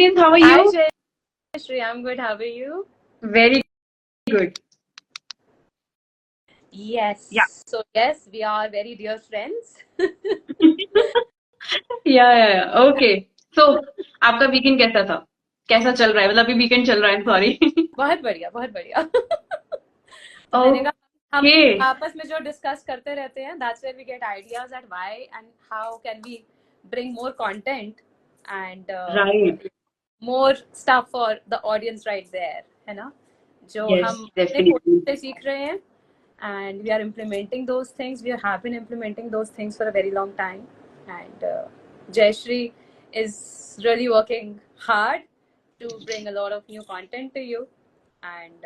Sunil, how are Hi, you? Jayashree. I'm good. How are you? Very good. Yeah. Yes. So, yes, we are very dear friends. या okay so आपका weekend कैसा था? कैसा चल रहा है? मतलब अभी वीकेंड चल रहा है, सॉरी. बहुत बढ़िया, बहुत बढ़िया. तो मैंने कहा हम ओके. आपस में जो डिस्कस करते रहते हैं, that's where we get ideas at why and how can we bring more content and right. more stuff for the audience right there, है ना? जो यस, हम अपने डेफिनेटली. कोर्स से सीख रहे हैं and we are implementing those things. We have been implementing those things for a very long time. And Jayashree is really working hard to bring a lot of new content to you. And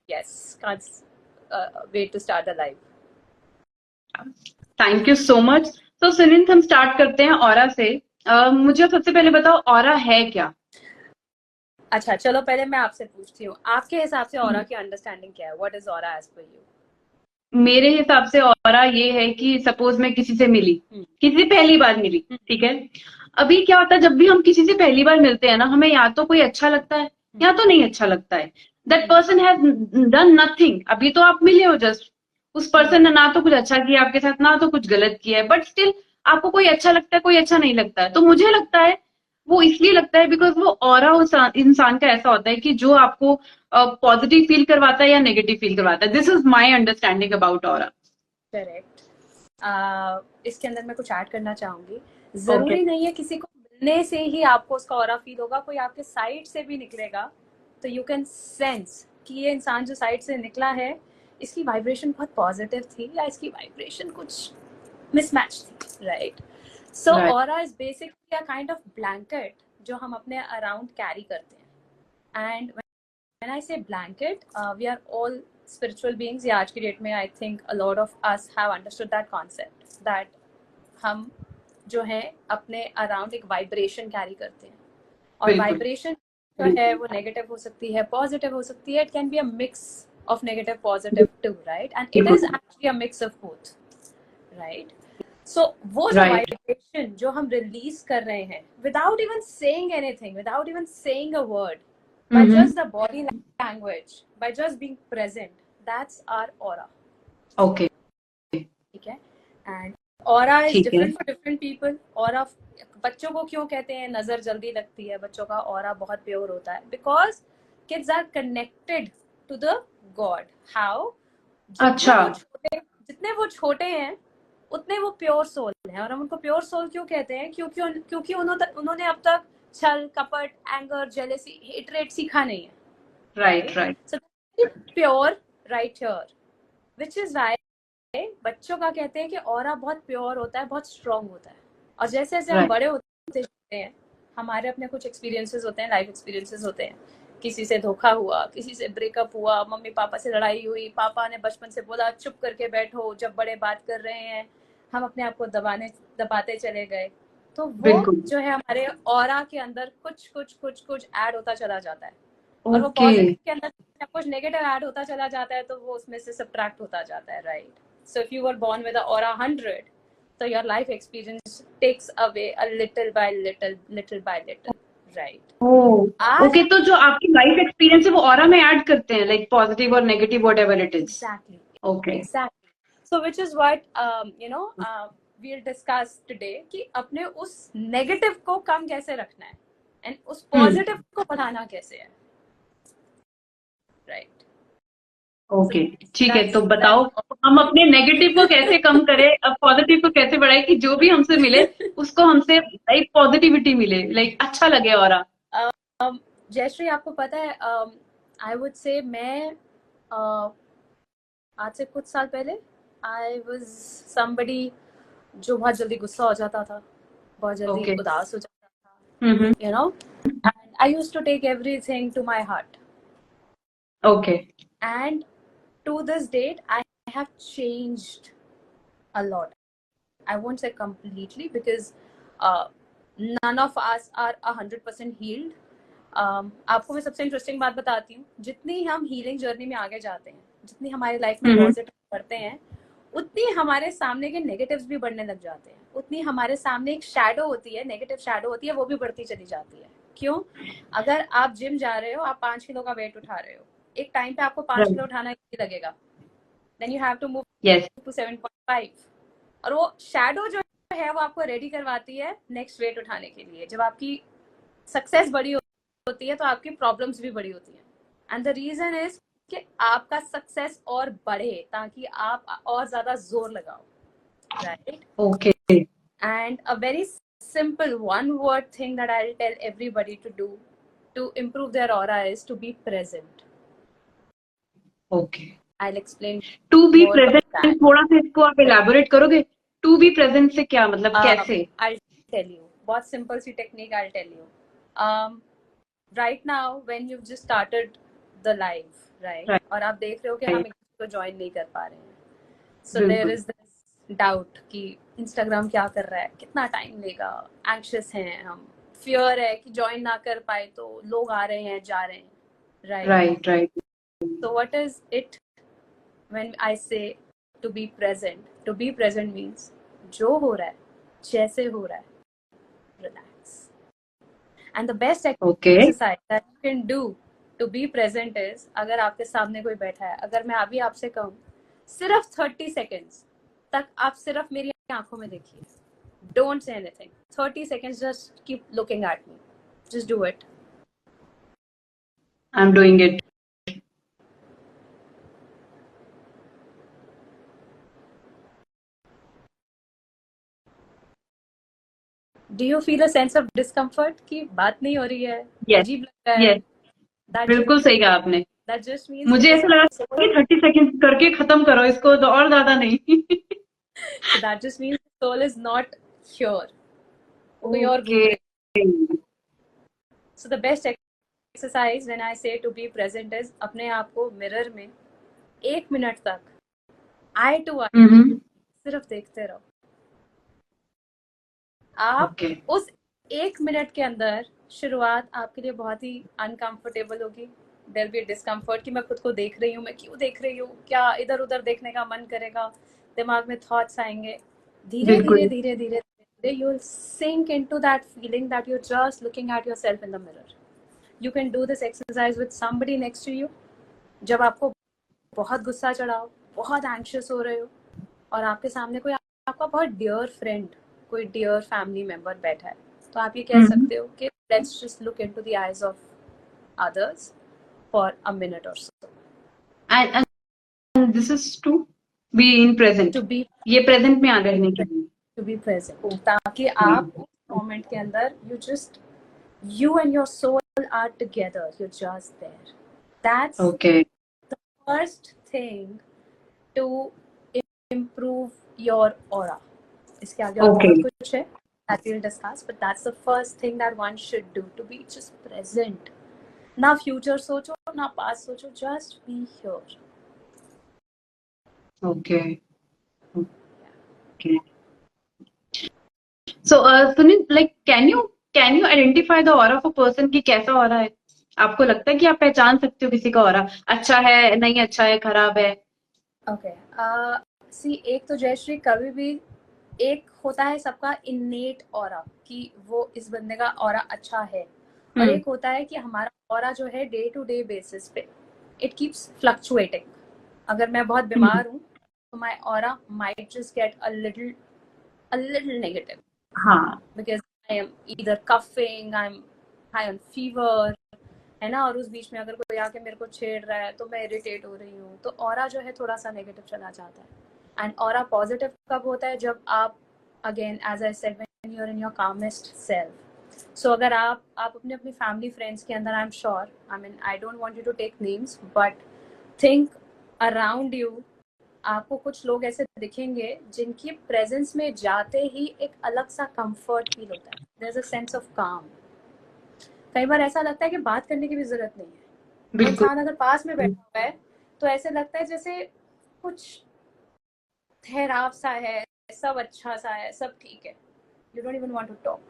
yes, can't wait to start the live. Thank you so much. तो सुनील, हम start करते हैं aura से. मुझे सबसे पहले बताओ, aura है क्या? अच्छा, चलो पहले मैं आपसे पूछती हूँ, आपके हिसाब से ऑरा की अंडरस्टैंडिंग क्या है? What is aura as per you? मेरे हिसाब से ऑरा ये है कि सपोज मैं किसी से मिली, किसी से पहली बार मिली, ठीक है. अभी क्या होता है, जब भी हम किसी से पहली बार मिलते हैं ना, हमें या तो कोई अच्छा लगता है या तो नहीं अच्छा लगता है. That person has done nothing. अभी तो आप मिले हो जस्ट. उस पर्सन ने ना तो कुछ अच्छा किया आपके साथ, ना तो कुछ गलत किया है, बट स्टिल आपको कोई अच्छा लगता है, कोई अच्छा नहीं लगता है. तो मुझे लगता है वो इसलिए लगता है बिकॉज वो ऑरा उस इंसान का ऐसा होता है कि जो आपको पॉजिटिव फील करवाता है या नेगेटिव फील करवाता है. This is my understanding about aura. Correct. इसके अंदर मैं कुछ ऐड करना चाहूंगी. ओके. जरूरी नहीं है किसी को मिलने से ही आपको उसका ऑरा फील होगा, कोई आपके साइड से भी निकलेगा तो यू कैन सेंस कि ये इंसान जो साइड से निकला है, इसकी वाइब्रेशन बहुत पॉजिटिव थी या इसकी वाइब्रेशन कुछ मिसमैच थी, right? So right. Aura is basically a kind of blanket जो हम अपने अराउंड कैरी करते हैं. And when I say blanket, we are all spiritual beings. या आज की डेट में I think a lot of us have understood that concept that हम जो है अपने अराउंड एक वाइब्रेशन कैरी करते हैं. और वाइब्रेशन जो है वो नेगेटिव हो सकती है, पॉजिटिव हो सकती है. It can be a mix of negative positive too, right? And it is actually a mix of both, right? So वो जो वाइब्रेशन जो हम रिलीज कर रहे हैं without even saying anything, without even saying a word, by just the body language, by just being present, that's our aura. Okay. ठीक है. And aura is different for different people. aura बच्चों को क्यों कहते हैं नजर जल्दी लगती है? बच्चों का aura बहुत प्योर होता है because kids are connected to the God. How? अच्छा. जितने वो छोटे हैं उतने वो प्योर सोल हैं. और हम उनको प्योर सोल क्यों कहते हैं? क्योंकि उन्होंने अब तक छल, कपट, एंगर, जेलेसी, हेट्रेड सीखा नहीं है. Right. So pure right here, which is why बच्चों का कहते हैं कि ऑरा बहुत प्योर होता है, बहुत स्ट्रांग होता है. और जैसे जैसे हम बड़े होते जाते हैं, हमारे अपने कुछ एक्सपीरियंसेस होते हैं, लाइफ एक्सपीरियंसेस होते हैं. किसी से धोखा हुआ, किसी से ब्रेकअप हुआ, मम्मी पापा से लड़ाई हुई, पापा ने बचपन से बोला चुप करके बैठो जब बड़े बात कर रहे हैं, हम अपने आप को दबाते चले गए. तो वो जो है हमारे ऑरा के अंदर कुछ ऐड होता चला जाता है. और वो पॉजिटिव के अंदर कुछ नेगेटिव ऐड होता चला जाता है, तो वो उसमें से सब्ट्रैक्ट होता जाता है, right? So if you were born with aura 100, so your life experience takes away a little by little, right? Okay. तो जो आपकी लाइफ एक्सपीरियंस है वो ऑरा में ऐड करते हैं, लाइक पॉजिटिव और negative whatever it is. Exactly. Okay. Exactly. So which is what we'll discuss today कि अपने उस नेगेटिव को कम कैसे रखना है एंड उस पॉजिटिव को बढ़ाना कैसे है, राइट? ओके, ठीक है. तो बताओ हम अपने नेगेटिव को कैसे कम करें, अब पॉजिटिव को कैसे बढ़ाएं कि जो भी हमसे मिले उसको हमसे लाइक पॉजिटिविटी मिले, लाइक अच्छा लगे. और जयश्री, आपको पता है आई वुड से मैं आज से कुछ साल पहले आई वाज समबडी जो बहुत जल्दी गुस्सा हो जाता था, बहुत जल्दी उदास हो जाता था, you know, and I used to take everything to my heart. Okay. And to this date I have changed a lot. I won't say completely because none of us are 100% healed. आपको मैं सबसे interesting बात बताती हूँ. जितनी हम healing journey में आगे जाते हैं, जितनी हमारी लाइफ में पॉजिटिव करते हैं, उतनी हमारे सामने के नेगेटिव्स भी बढ़ने लग जाते हैं. उतनी हमारे सामने एक शैडो होती है, नेगेटिव शैडो होती है, वो भी बढ़ती चली जाती है. क्यों? अगर आप जिम जा रहे हो, आप 5 किलो का वेट उठा रहे हो, एक टाइम पे आपको 5 Right. किलो उठाना इजी लगेगा, then you have to move Yes. To 7.5, और वो शैडो जो है वो आपको रेडी करवाती है नेक्स्ट वेट उठाने के लिए। जब आपकी सक्सेस बड़ी होती है तो आपकी प्रॉब्लम्स भी बड़ी होती हैं, एंड द रीजन इज कि आपका सक्सेस और बढ़े ताकि आप और ज्यादा जोर लगाओ, right? Okay. And a very simple one word thing that I'll tell everybody to do to improve their aura is to be present. Okay. I'll explain to be more about present, that. थोड़ा सा इसको आप elaborate करोगे? To be present से क्या मतलब, कैसे? I'll tell you. बहुत simple C technique I'll tell you. Right now when you've just started the live, right? Right. और आप देख रहे हो कि हम एक को join नहीं कर पा रहे हैं. So बिल्कुल. there is this doubt कि Instagram क्या कर रहा है, कितना टाइम लेगा, anxious हैं हम, fear है कि join ना कर पाए तो लोग आ रहे हैं जा रहे हैं, right? Right, right. So what is it when I say to be present? To be present means जो हो रहा है, जैसे हो रहा है, relax. And the best Okay. exercise that you can do to be present is, अगर आपके सामने कोई बैठा है, अगर मैं अभी आपसे कहूँ सिर्फ 30 seconds तक आप सिर्फ मेरी आंखों में देखिए, don't say anything, 30 seconds just keep looking at me, just do it. I'm doing it. Do you feel a sense of discomfort कि बात नहीं हो रही है, Yes. अजीब लग रहा है? Yes. बिल्कुल सही कहा आपने. That just means मुझे ऐसा लगा कि 30 सेकंड करके खत्म करो इसको, तो और ज्यादा नहीं. So that just means the soul is not here. कोई और घूम रही है. So the best exercise when I say to be present is अपने आप को मिरर में 1 मिनट तक eye to eye सिर्फ देखते रहो. आप उस 1 मिनट के अंदर शुरुआत आपके लिए बहुत ही अनकंफर्टेबल होगी. देयर बी डिस्कम्फर्ट कि मैं खुद को देख रही हूँ, मैं क्यों देख रही हूँ, क्या इधर उधर देखने का मन करेगा, दिमाग में थॉट्स आएंगे. धीरे धीरे धीरे धीरे धीरे you will sink into that feeling that you are just looking at yourself in the mirror. You can do this exercise with somebody next to you. जब आपको बहुत गुस्सा चढ़ा हो, बहुत एंग्शियस हो रहे हो, और आपके सामने कोई आपका बहुत डियर फ्रेंड, कोई डियर फैमिली मेंबर बैठा है, तो आप ये कह सकते हो कि let's just look into the eyes of others for a minute और so. And this is to be in present, to be, ये प्रेजेंट में आ रहने के लिए, टू बी प्रेजेंट, ताकि आप उस मोमेंट के अंदर you and your soul are together, you're just there. That's the first thing to improve your aura. इसके आगे और बहुत कुछ है that we'll discuss, but that's the first thing that one should do, to be just present. ना future सोचो, ना past सोचो, just be here. Okay. So, Sunil, like, can you identify the aura of a person कि कैसा aura है? आपको लगता है कि आप पहचान सकते हो किसी का aura अच्छा है, नहीं अच्छा है, खराब है? Okay. See, एक तो जयश्री कभी भी एक होता है सबका innate aura कि वो इस बंदे का aura अच्छा है, और एक होता है कि हमारा aura जो है day to day basis पे it keeps fluctuating. अगर मैं बहुत बीमार हूँ तो my aura might just get a little negative. हाँ. Because I am either coughing, I'm high on fever, है ना, और उस बीच में अगर कोई आके मेरे को छेड़ रहा है तो मैं इरिटेट हो रही हूँ, तो ऑरा जो है थोड़ा सा नेगेटिव चला जाता है. एंड ऑरा पॉजिटिव कब होता है? जब आप, again as I said, when you are in your calmest self. So अगर आप अपने फैमिली फ्रेंड्स के अंदर, I am sure, I mean I don't want you to take names, but think around you, आपको कुछ लोग ऐसे दिखेंगे जिनकी प्रेजेंस में जाते ही एक अलग सा कंफर्ट फील होता है. There is a sense of calm. कई बार ऐसा लगता है कि बात करने की भी जरूरत नहीं है. इंसान अगर पास में बैठा हुआ है तो ऐसे लगता है जैसे कुछ ठहराव सा है, सब अच्छा सा है, सब ठीक है. You don't even want to talk.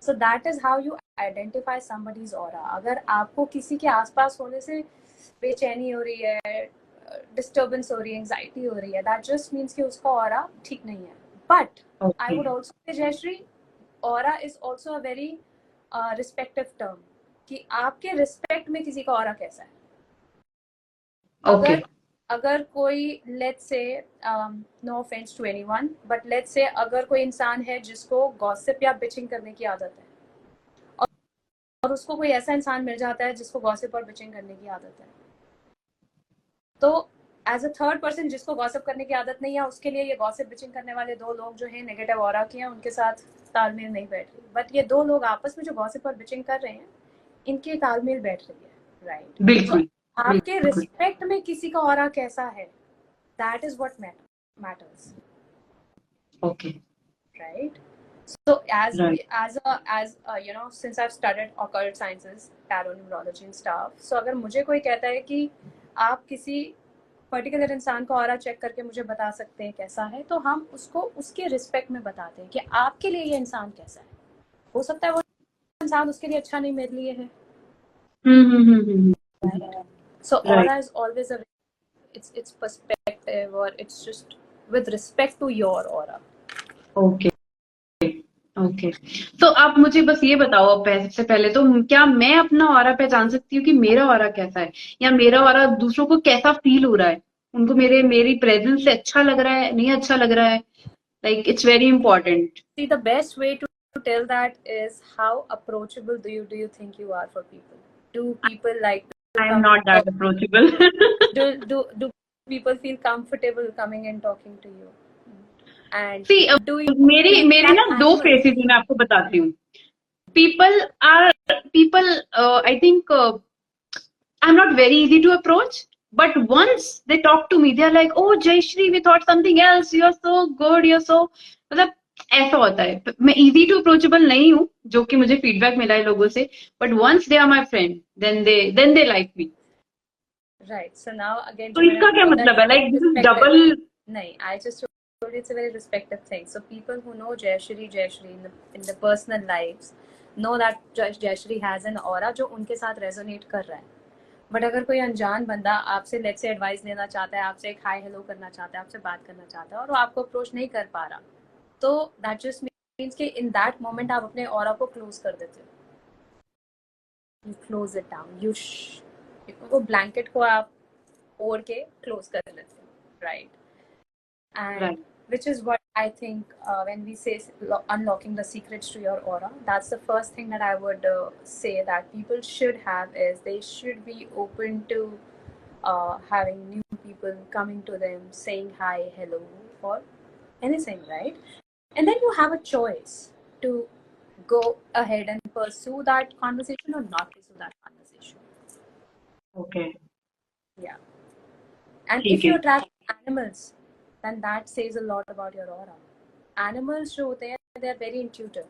So that is how you identify somebody's aura. अगर आपको किसी के आसपास होने से बेचैनी हो रही है, डिस्टर्बेंस हो रही है, एंजाइटी हो रही है, दैट जस्ट मीन्स कि उसका ऑरा ठीक नहीं है. But I would also say, Jayashree, aura is also a very respective term कि आपके रिस्पेक्ट में किसी का ऑरा कैसा है. ओके अगर कोई let's say no offense to anyone but let's say अगर कोई इंसान है जिसको गॉसिप या बिचिंग करने की आदत है और उसको कोई ऐसा इंसान मिल जाता है जिसको गॉसिप और बिचिंग करने की आदत है, तो एज अ थर्ड पर्सन जिसको गॉसिप करने की आदत नहीं है उसके लिए ये गॉसिप बिचिंग करने वाले दो लोग जो हैं नेगेटिव ऑरा के हैं, उनके साथ तालमेल नहीं बैठ रही. बट ये दो लोग आपस में जो गॉसिप और बिचिंग कर रहे हैं इनके तालमेल बैठ रही है. राइट. बिल्कुल आपके रिस्पेक्ट में किसी का ऑरा कैसा है, that is what matters. Okay Right. So as right you know, since I've studied occult sciences, tarot numerology and stuff, so अगर मुझे कोई कहता है कि आप किसी पर्टिकुलर इंसान का ऑरा चेक करके मुझे बता सकते हैं कैसा है, तो हम उसको उसके रिस्पेक्ट में बताते हैं कि आपके लिए ये इंसान कैसा है. हो सकता है वो इंसान उसके लिए अच्छा नहीं मेरे लिए है. So right aura is always a it's perspective or it's just with respect to your aura. Okay okay. तो आप मुझे बस ये बताओ अब सबसे पहले तो क्या मैं अपना ऑरा पहचान सकती हूँ कि मेरा ऑरा कैसा है, या मेरा ऑरा दूसरों को कैसा फील हो रहा है, उनको मेरी प्रेजेंस से अच्छा लग रहा है, नहीं अच्छा लग रहा है. Like it's very important. See, the best way to tell that is how approachable do you think you are for people? Do people like to I am not that approachable. do people feel comfortable coming and talking to you? And see do you मेरे feel मेरे like ना दो animals? Faces हैं, मैं आपको बताती हूँ. people I think I'm not very easy to approach, but once they talk to me they are like, oh Jayashri, we thought something else, you're so good, you're so, मतलब ऐसा होता है. मैं easy to approachable नहीं हूँ, जो कि मुझे फीडबैक मिला है लोगों से, but once they are my friend then they like me. Right. So now again, तो इसका क्या मतलब है, like this is double. नहीं, I just told you it's a very respective thing. So people who know Jayashri in the personal lives know that Jayashri has an aura जो उनके साथ resonate कर रहा है. बट अगर कोई अनजान बंदा आपसे लेट्स से एडवाइस लेना चाहता है, आपसे एक हाय हेलो करना चाहता है, आपसे बात करना चाहता है और वो आपको अप्रोच नहीं कर पा रहा, तो दैट जस्ट मीन्स कि इन दैट मोमेंट आप अपने ऑरा को क्लोज कर देते हो. यू क्लोज इट डाउन, वो ब्लैंकेट को आप ओढ़ के क्लोज कर लेते हो. Right. And which is what I think when we say unlocking the secrets to your aura, that's the first thing that I would say that people should have is they should be open to having new people coming to them, saying hi, hello, or anything, right? And then you have a choice to go ahead and pursue that conversation or not pursue that conversation. Okay. Yeah. And if you attract animals, then that says a lot about your aura. Animals जो होते हैं they are very intuitive.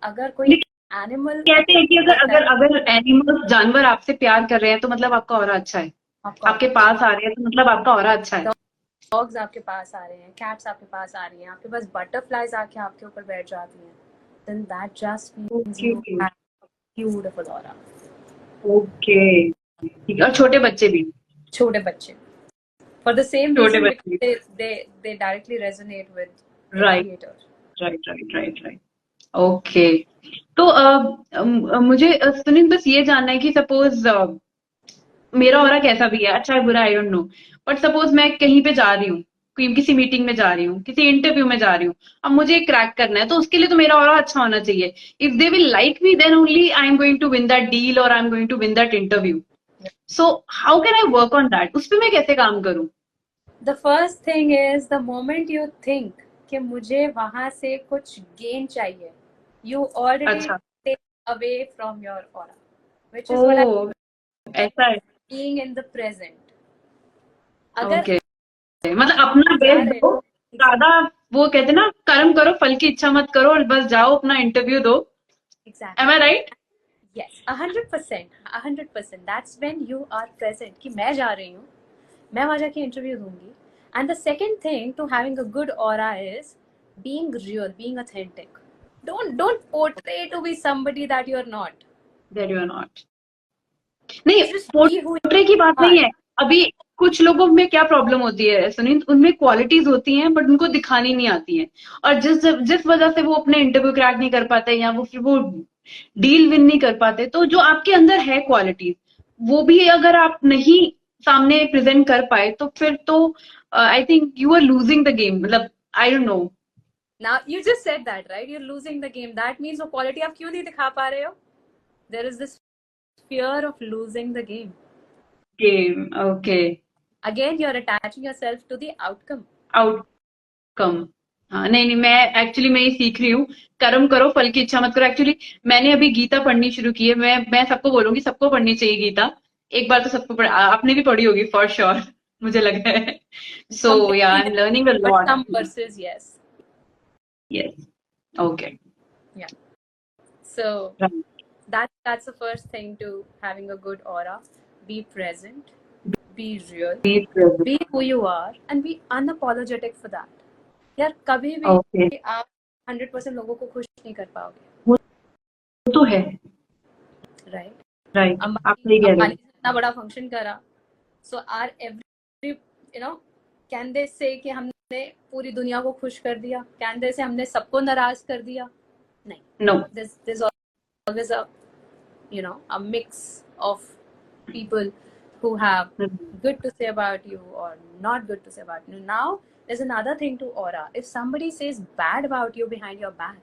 अगर कोई animal कहते हैं कि अगर animals जानवर आपसे प्यार कर रहे हैं तो मतलब आपका ऑरा अच्छा है, आपके पास आ रहे हैं तो मतलब आपका ऑरा अच्छा है. डॉग्स आपके पास आ रहे हैं, कैट्स आपके पास आ रही हैं, आपके पास बटरफ्लाइज आके आपके ऊपर बैठ जाती हैं, then that just means you have a beautiful aura. Okay. ठीक है. और छोटे बच्चे भी. छोटे बच्चे for the same reason because they directly resonate with the creator. Right. Okay. तो मुझे सुनील बस ये जानना है कि सपोज मेरा ऑरा कैसा भी है, अच्छा है बुरा, आई डोंट नो, बट सपोज मैं कहीं पे जा रही हूँ, किसी मीटिंग में जा रही हूँ, किसी इंटरव्यू में जा रही हूँ, अब मुझे क्रैक करना है, तो उसके लिए तो मेरा ऑरा अच्छा होना चाहिए. If they will like me then only I am going to win that deal और I am going to win that interview. So how can I work on that, उस पर मैं कैसे काम करूँ? The first thing is the moment you think कि मुझे वहां से कुछ गेन चाहिए, you already take away from your aura, which is what I ऐसा है being in the present. अगर मतलब अपना बेस्ट दो, ज्यादा वो कहते ना कर्म करो फल की इच्छा मत करो और बस जाओ अपना इंटरव्यू दो. Am I right? Yes, 100%. That's when you are present कि मैं जा रही हूँ, मैं वहां जाके इंटरव्यू दूंगी. And the second thing to having a good aura is being real, being authentic. Don't portray to be somebody that you are not. नहीं, पोर्ट्रे की बात नहीं है, अभी कुछ लोगों में क्या प्रॉब्लम होती है सुनील, उनमें क्वालिटीज होती हैं बट उनको दिखानी नहीं आती है, और जिस वजह से वो अपने इंटरव्यू क्रैक नहीं कर पाते या वो डील विन नहीं कर पाते, तो जो आपके अंदर है क्वालिटीज, वो भी अगर आप नहीं सामने प्रेजेंट कर पाए तो फिर तो I think you are losing the game, मतलब I don't know. Now you just said that, right? You're losing the game. That means वो quality आप क्यों नहीं दिखा पा रहे हो? There is this fear of losing the game. Game, okay. Again, you're attaching yourself to the outcome. Outcome, हाँ, नहीं नहीं, मैं एक्चुअली मैं ये सीख रही हूँ, कर्म करो फल की इच्छा मत करो। एक्चुअली मैंने अभी गीता पढ़नी शुरू की है, मैं सबको बोलूंगी सबको पढ़नी चाहिए गीता, एक बार तो सबको पढ़, आपने भी पढ़ी होगी फॉर श्योर, मुझे लग रहा है। सो या I am learning a But lot. some verses, yes. Yes, okay, Yeah. So that's the first thing to having a good aura. Be present, be real, be who you are, and be unapologetic for that. यार कभी भी okay, आप 100% लोगों को खुश नहीं कर पाओगे, वो तो है, राइट? राइट, आप अंबानी सही कह रहे अंबानी हो। ने इतना बड़ा फंक्शन करा, सो आर एवरी कैन दे से कि हमने पूरी दुनिया को खुश कर दिया? कैन दे से हमने सबको नाराज कर दिया? नहीं. No, There's always a mix of people who have good to say about you or not good to say about you. Now there's another thing to aura. If somebody says bad about you behind your back,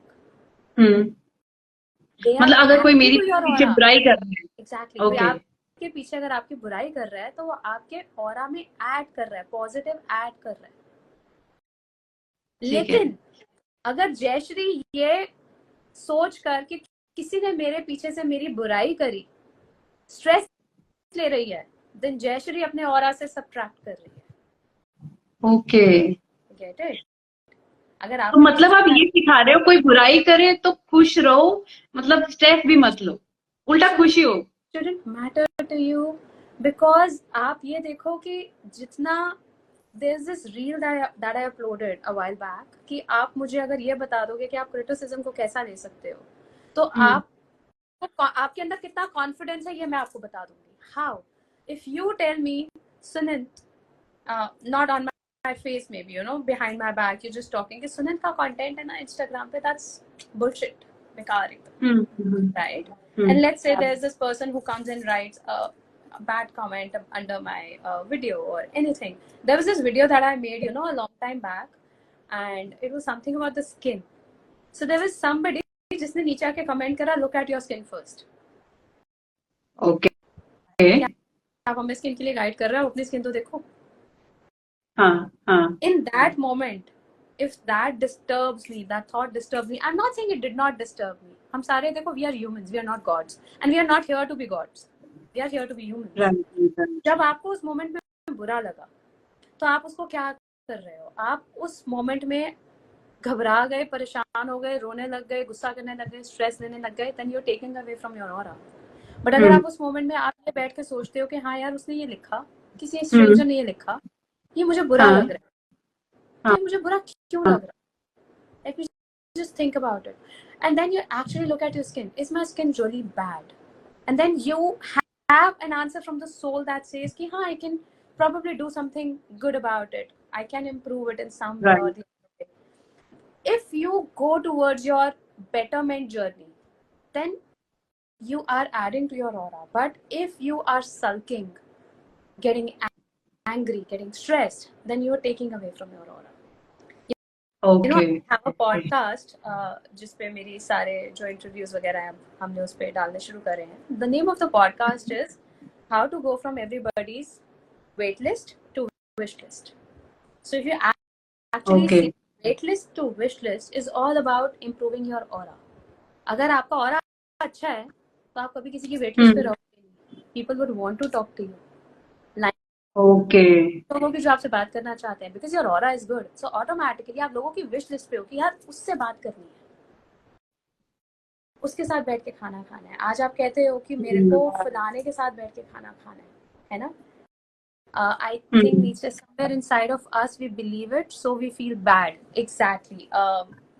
they are मतलब अगर कोई adding मेरी to your पीछे aura. बुराई कर रही है, Exactly. कोई ओके, आपके पीछे अगर आपकी बुराई कर रहा है तो वो आपके ऑरा में ऐड कर रहा है, पॉजिटिव ऐड कर रहा है. ठीक है, लेकिन अगर जयश्री ये सोच कर कि किसी ने मेरे पीछे से मेरी बुराई करी, स्ट्रेस ले रही है, देन जयश्री अपने ऑरा से सब्ट्रैक्ट कर रही है. ओके। Get it? अगर आप तो मतलब आप ये सिखा रहे हो कोई बुराई करे तो खुश रहो, मतलब स्ट्रेस भी मत लो, उल्टा खुशी हो। shouldn't matter to you, because आप ये देखो कि जितना there's this reel that I uploaded a while back कि आप मुझे अगर ये बता दोगे कि आप क्रिटिसिज्म को कैसा ले सकते हो, तो आपके अंदर कितना कॉन्फिडेंस है ये मैं आपको बता दूंगी. How? If you tell me Sunit, not on my face, maybe behind my back you're just talking कि सुनित का कंटेंट है ना इंस्टाग्राम पे, that's bullshit, बेकार एकदम, right? And let's say there's this person who comes and writes a bad comment under my video or anything. There was this video that I made a long time back, and it was something about the skin. So there was somebody जिसने नीचे आके comment करा, look at your skin first. Okay, आप हमें skin के लिए guide कर रहे हो, अपनी स्किन तो देखो. हाँ हाँ, In that moment, if that disturbs me, that thought disturbs me, I'm not saying it did not disturb me. हम सारे देखो, we are humans, we are not gods, and we are not here to be gods. We are here to be humans. right. जब आपको उस moment में बुरा लगा, तो आप उसको क्या कर रहे हो? आप उस मोमेंट में घबरा गए, परेशान हो गए, रोने लग गए, गुस्सा करने लग गए, स्ट्रेस लेने लग गए, then you're taking away from your aura. But अगर आप उस मोमेंट में आप ये बैठ के सोचते हो कि हाँ यार उसने ये लिखा, किसी स्ट्रेंजर ने ये लिखा, ये मुझे बुरा लग रहा है, तो ये मुझे बुरा क्यों लग रहा है? Let me just think about it. And then you actually look at your skin. Is my skin really bad? And then you have an answer from the soul that says कि हाँ, I can probably do something good about it. I can improve it in some way or the other way. If you go towards your betterment journey, then you are adding to your aura. But if you are sulking, getting angry, getting stressed, then you are taking away from your aura. Okay. I have a podcast जिस पे मेरी सारे जो interviews वगैरह हैं हमने उस पे डालने शुरू करे हैं. The name of the podcast is How to Go from Everybody's Wait List to Wish List. So if you actually see, wait list to wish list is all about improving your aura. अगर आपका aura अच्छा है तो आप कभी किसी की wait list पे रहोगे. People would want to talk to you. लोगों की जो आपसे बात करना चाहते हैं, because your aura is good, so automatically आप लोगों की विश लिस्ट पे हो कि यार उससे बात करनी है, उसके साथ बैठ के खाना खाना है. आज आप कहते हो कि मेरे को फलाने के साथ बैठ के खाना खाना है ना? I think नीचे somewhere inside of us we believe it, so we feel bad. Exactly.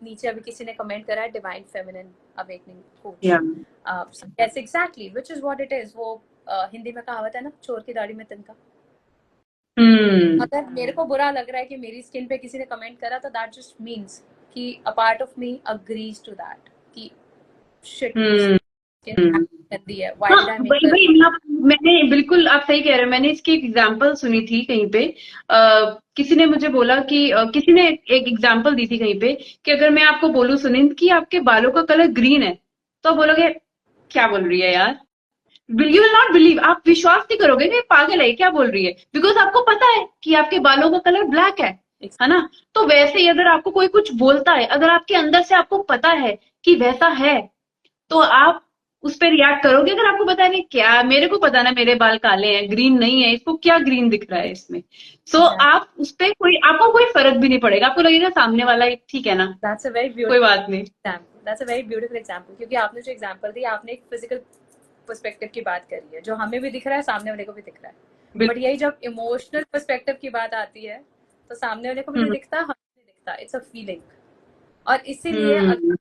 नीचे अभी किसी ने कमेंट करा है Divine Feminine Awakening Coach. Yes, exactly, which is what it is. वो हिंदी में कहावत है ना, चोर की दाढ़ी में तिनका. अगर मेरे को बुरा लग रहा है कि मेरी स्किन पे किसी ने कमेंट करा, तो दैट जस्ट मीन्स कि a part of me agrees to that कि शिट, हम्म स्किन गंदी है, व्हाई हाँ डिड आई मेक वही हर। वही मैंने बिल्कुल आप सही कह रहे हैं। मैंने इसकी एक एग्जांपल सुनी थी कहीं पे। किसी ने मुझे बोला कि किसी ने एक एग्जांपल दी थी कहीं पे कि अगर मैं आपको बोलूं सुनिंद कि आपके बालों का कलर ग्रीन है, तो आप बोलोगे क्या बोल रही है यार। यू विल नॉट बिलीव, आप विश्वास नहीं करोगे कि ये पागल है, क्या बोल रही है, बिकॉज आपको पता है कि आपके बालों का कलर ब्लैक है ना। तो वैसे ही अगर आपको कोई कुछ बोलता है, अगर आपके अंदर से आपको पता है कि वैसा है, तो आप उस पर रिएक्ट करोगे। अगर आपको पता नहीं, क्या मेरे को पता ना मेरे बाल काले हैं, ग्रीन नहीं है, इसको क्या ग्रीन दिख रहा है इसमें। सो आप उस पे कोई, आपको कोई फर्क भी नहीं पड़ेगा, आपको लगेगा सामने वाला ही ठीक है ना, दैट्स अ वेरी कोई ब्यूटीफुल बात नहीं। Example, that's a very beautiful example, क्योंकि आपने जो एग्जांपल दी, आपने एक फिजिकल पर्सपेक्टिव की बात करी है, जो हमें भी दिख रहा है, सामने वाले को भी दिख रहा है। बट यही जब इमोशनल पर्सपेक्टिव की बात आती है, तो सामने वाले को भी नहीं हम्म दिखता, हमें नहीं दिखता, इट्स अ फीलिंग। और इसीलिए हम्म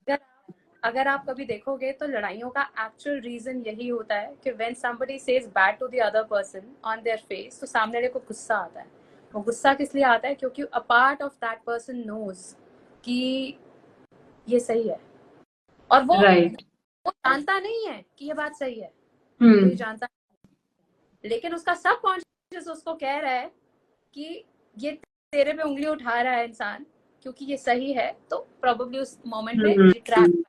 अगर आप कभी देखोगे, तो लड़ाइयों का एक्चुअल रीजन यही होता है कि when somebody says bad to the other person on their face, तो सामने वाले को गुस्सा आता है। वो गुस्सा किस लिए आता है? क्योंकि a part of that person knows कि ये सही है, और राइट वो जानता नहीं है कि ये बात सही है, वो ये हम्म जानता है, लेकिन उसका सब कॉन्शियस उसको कह रहा है कि ये तेरे पे उंगली उठा रहा है इंसान, क्योंकि ये सही है, तो प्रोबेबली उस मोमेंट पे रिट्रैक्ट, हम्म।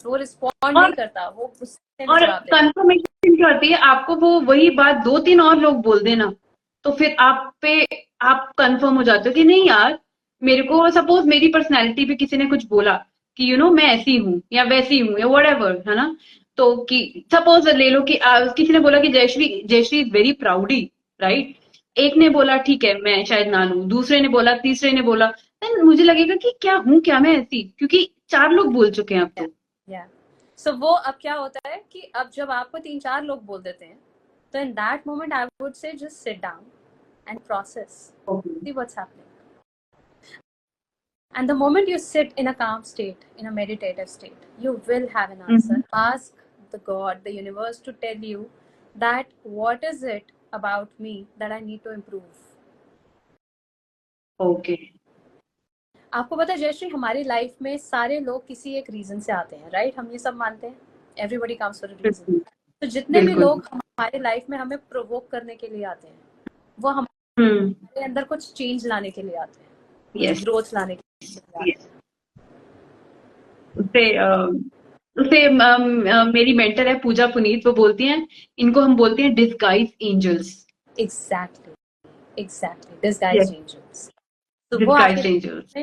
वो रिस्पॉन्ड नहीं और करता, वो गुस्से में और जवाब देता कंफर्मेशन क्या होती है, आपको वो वही बात दो तीन और लोग बोल देना, तो फिर आप पे आप कंफर्म हो जाते हो कि नहीं यार, मेरे को सपोज मेरी पर्सनैलिटी पे किसी ने कुछ बोला कि मैं ऐसी हूँ या वैसी हूँ या व्हाटएवर, है ना। तो कि सपोज ले लो कि किसी ने बोला कि Jayashree Jayashree is very proudy, right. एक ने बोला ठीक है मैं शायद ना लूं, दूसरे ने बोला, तीसरे ने बोला, देन मुझे लगेगा कि क्या हूँ क्या मैं ऐसी, क्योंकि चार लोग बोल चुके हैं अब है। तो। सो वो अब क्या होता है कि अब जब आपको 3-4 लोग बोल देते हैं, तो इन दैट मोमेंट आई वुड से just sit down and process, see what's happening. And the moment you sit in a calm state, in a meditative state, you will have an answer. Ask the God, the universe, to tell you that what is it about me that I need to improve. Okay आपको पता है जयश्री, हमारी life में सारे लोग किसी एक reason से आते हैं, राइट? हम ये सब मानते हैं, everybody comes for a reason. बिल्कुल तो जितने भी बिल्कुल। लोग हमारे लाइफ में हमें प्रोवोक करने के लिए आते हैं, वो हम्म हमारे अंदर कुछ चेंज लाने के लिए आते हैं, कुछ यस ग्रोथ लाने के लिए आते यस। हैं। उसे मेरी मेंटर है पूजा पुनीत, वो बोलती हैं इनको हम बोलते हैं disguise angels. Exactly, exactly, disguised yes angels. तो डिस्गाइज एंजल्स।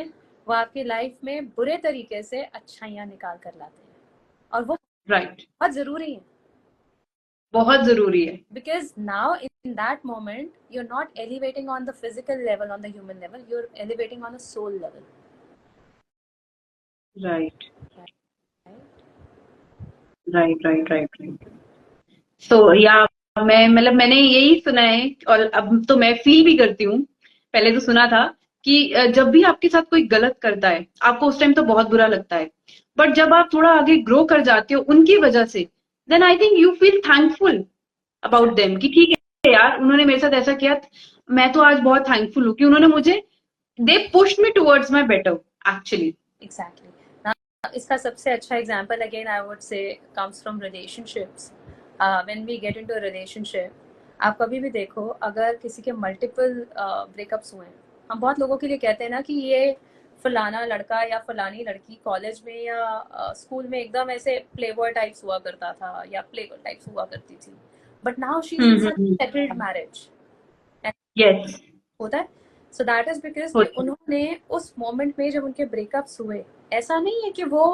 वो आपकी लाइफ में बुरे तरीके से अच्छाइयाँ निकाल कर लाते हैं, और वो राइट बहुत जरूरी है, बहुत जरूरी है। because now in that moment you're not elevating on the physical level, on the human level, you're elevating on a soul level, right right? Right right right right. So या मैं मतलब मैंने यही सुना है, और अब तो मैं फील भी करती हूँ, पहले तो सुना था कि जब भी आपके साथ कोई गलत करता है, आपको उस टाइम तो बहुत बुरा लगता है, बट जब आप थोड़ा आगे ग्रो कर जाते हो उनकी वजह से, then I think you feel thankful about them कि ठीक है यार उन्होंने मेरे साथ ऐसा किया। मैं तो आज बहुत थैंकफुल हूँ कि उन्होंने मुझे, they pushed me towards my better actually. Exactly. Now, इसका सबसे अच्छा example again I would say comes from relationships. When we get into a relationship, आप कभी भी देखो, अगर किसी के मल्टीपल ब्रेकअप्स हुए हैं, हम बहुत लोगों के लिए कहते हैं ना कि ये फलाना लड़का या फलानी लड़की कॉलेज में या स्कूल में एकदम ऐसे प्ले बॉय टाइप्स हुआ करता था, या प्ले गर्ल टाइप्स हुआ करती थी, but now she is in such settled marriage. Yes होता है। सो दैट इज बिकॉज कि उन्होंने उस मोमेंट में जब उनके ब्रेकअप्स हुए, ऐसा नहीं है कि वो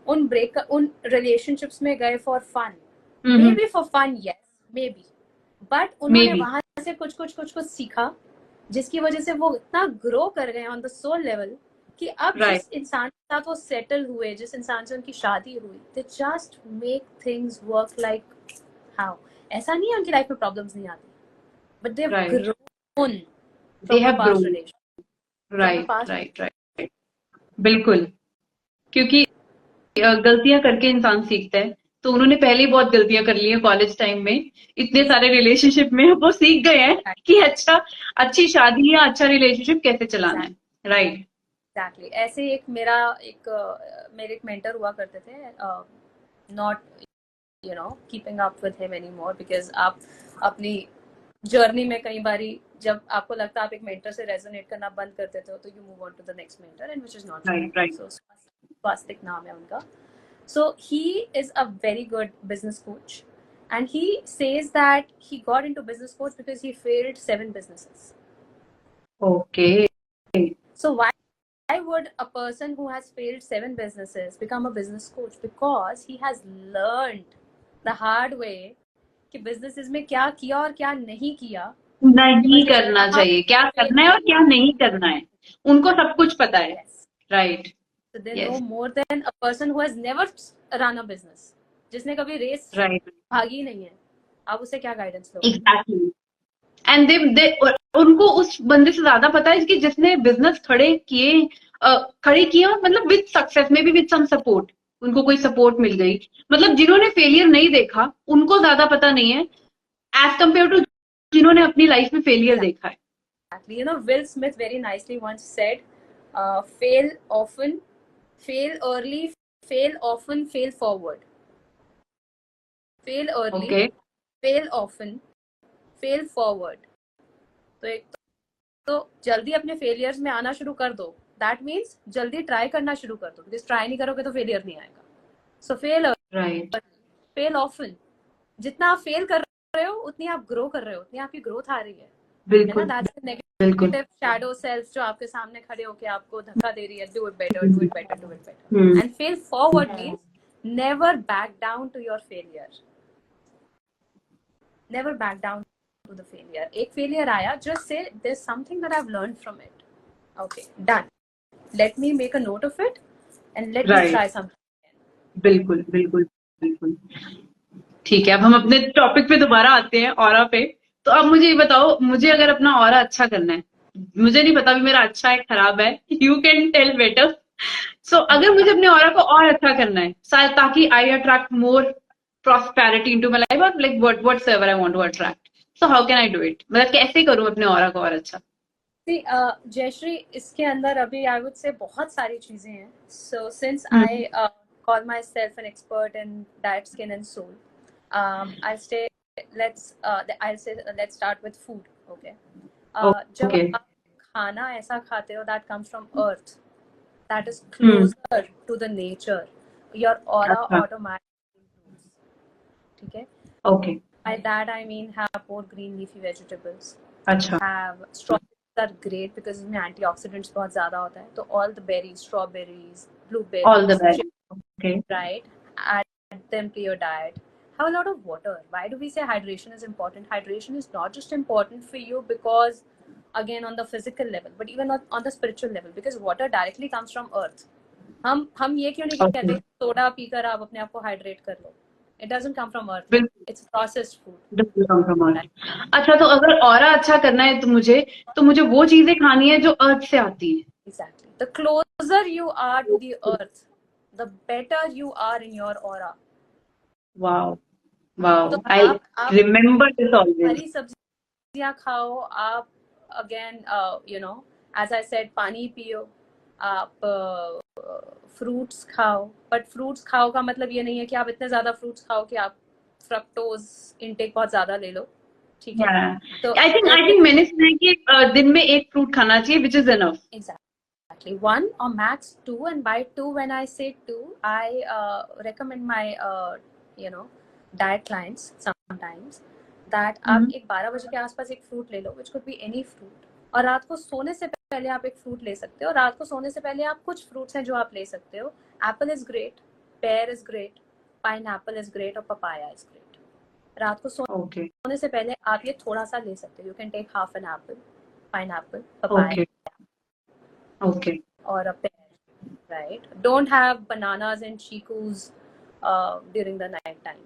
उन रिलेशनशिप्स में गए for fun, maybe for fun, yes maybe, but उन्होंने वहां से कुछ कुछ कुछ कुछ सीखा, जिसकी वजह से वो इतना ग्रो कर गए ऑन द सोल लेवल कि अब जिस इंसान के साथ वो सेटल हुए, जिस इंसान से उनकी शादी हुई, they just make things work like how. ऐसा नहीं है उनकी लाइफ में प्रॉब्लम्स नहीं आती, but they have grown they from the have past grown, relation, right right right बिल्कुल, क्योंकि गलतियां करके इंसान सीखता है, तो उन्होंने पहले ही बहुत गलतियां कर ली हैं कॉलेज टाइम में, इतने सारे रिलेशनशिप में वो सीख गए हैं कि अच्छी शादी या अच्छा रिलेशनशिप कैसे चलाना है, राइट। एग्जैक्टली ऐसे मेरे एक मेंटर हुआ करते थे, not keeping up with him any more, because आप अपनी जर्नी में कई बारी जब आपको लगता है आप एक मेंटर से रेजोनेट करना बंद कर देते हो तो you move on to the next mentor, and which is not right. So Swastik नाम है उनका। So he is a very good business coach, and he says that he got into business coach because he failed 7 businesses. Okay. So why would a person who has failed 7 businesses become a business coach? Because he has learned the hard way कि businesses में क्या किया और क्या नहीं किया, नहीं करना चाहिए, क्या करना है और क्या नहीं करना है, उनको सब कुछ पता है, right. So they know more than a person who has never run a business, जिसने कभी रेस भागी नहीं है, आप उसे क्या गाइडेंस दोगे? एग्जैक्टली, एंड दे उनको उस बंदे से ज्यादा पता है कि जिसने बिजनेस खड़े किए और मतलब विद सक्सेस में भी विद सम सपोर्ट, उनको कोई सपोर्ट मिल गई, मतलब जिन्होंने फेलियर नहीं देखा उनको ज्यादा पता नहीं है एज कम्पेयर टू जिन्होंने अपनी लाइफ में फेलियर देखा है। You know, Will Smith very nicely once said, fail often, fail early, fail often, fail forward. Fail early, okay. Fail often, fail forward. तो जल्दी अपने फेलियर्स में आना शुरू कर दो, दैट मीन्स जल्दी ट्राई करना शुरू कर दो, बिकॉज ट्राई नहीं करोगे तो फेलियर नहीं आएगा। सो फेल राइट, फेल ऑफन, जितना आप फेल कर रहे हो उतनी आप ग्रो कर रहे हो, उतनी आपकी ग्रोथ आ रही है। बिल्कुल, नेगेटिव शैडो सेल्फ जो आपके सामने खड़े होके आपको धक्का दे रही है, do it better, do it better, do it better. And fail forward means never back down to your failure, never back down to the failure. एक failure आया, just say there's something that I've learned from it. Okay, done. Let me make a note of it and let me try something. बिल्कुल बिल्कुल बिल्कुल, ठीक है। अब हम अपने टॉपिक पे दोबारा आते हैं, ऑरा पे। तो अब मुझे ये बताओ, मुझे अगर अपना ऑरा अच्छा करना है, मुझे नहीं पता भी मेरा अच्छा है खराब है, यू कैन टेल बेटर। सो अगर मुझे अपने ऑरा को और अच्छा करना है, शायद ताकि I attract more prosperity into my life, और like whatever I want to attract, so how can I do it? मतलब कैसे करूं अपने ऑरा को और अच्छा? जयश्री, इसके अंदर अभी I would say बहुत सारी चीजें हैं. So since I call myself an expert in diet, skin and soul, I'll say let's start with food. Okay. जब आप खाना ऐसा खाते हो that comes from earth, that is closer to the nature, your aura automatically improves. ठीक है? Okay. By that I mean have more green leafy vegetables. अच्छा. Have strawberries are great because इसमें antioxidants बहुत ज़्यादा होता है. तो all the berries, strawberries, blueberries, all the berries. Okay. Right. Add them to your diet. Have a lot of water. Why do we say hydration is important? Hydration is not just important for you because again on the physical level, but even on the spiritual level, because water directly comes from earth. हम ये क्यों नहीं कहते soda पीकर आप अपने आप को हाइड्रेट कर लो? It doesn't come from earth. It's processed food. Doesn't come from earth. अच्छा, तो अगर ऑरा अच्छा करना है तो मुझे वो चीजें खानी है जो अर्थ से आती है. Exactly. The closer you are to the earth, the better you are in your aura. Wow. तो I remember this always. हरी सब्जियां खाओ आप, again as I said, पानी पियो आप, फ्रूट्स खाओ, बट फ्रूट्स खाओ का मतलब ये नहीं है कि आप इतने ज्यादा फ्रूट्स खाओ कि आप फ्रक्टोज इनटेक बहुत ज्यादा ले लो. ठीक है? तो आई थिंक मैंने सुना है कि दिन में एक फ्रूट खाना चाहिए, which is enough. Exactly. 1 or max 2, and by 2 when I say 2, I recommend my diet clients sometimes that आप एक 12 बजे के आसपास एक फ्रूट ले लो, which could be any fruit, और रात को सोने से पहले आप एक फ्रूट ले सकते हो. रात को सोने से पहले आप कुछ फ्रूट्स हैं जो आप ले सकते हो. Apple is great, pair is great, pineapple is great और पपाया इज ग्रेट. रात को सोने से पहले आप ये थोड़ा सा ले सकते हो. You can take half an apple, pineapple, papaya और a pear, right? Don't have bananas and chikoos during the night time.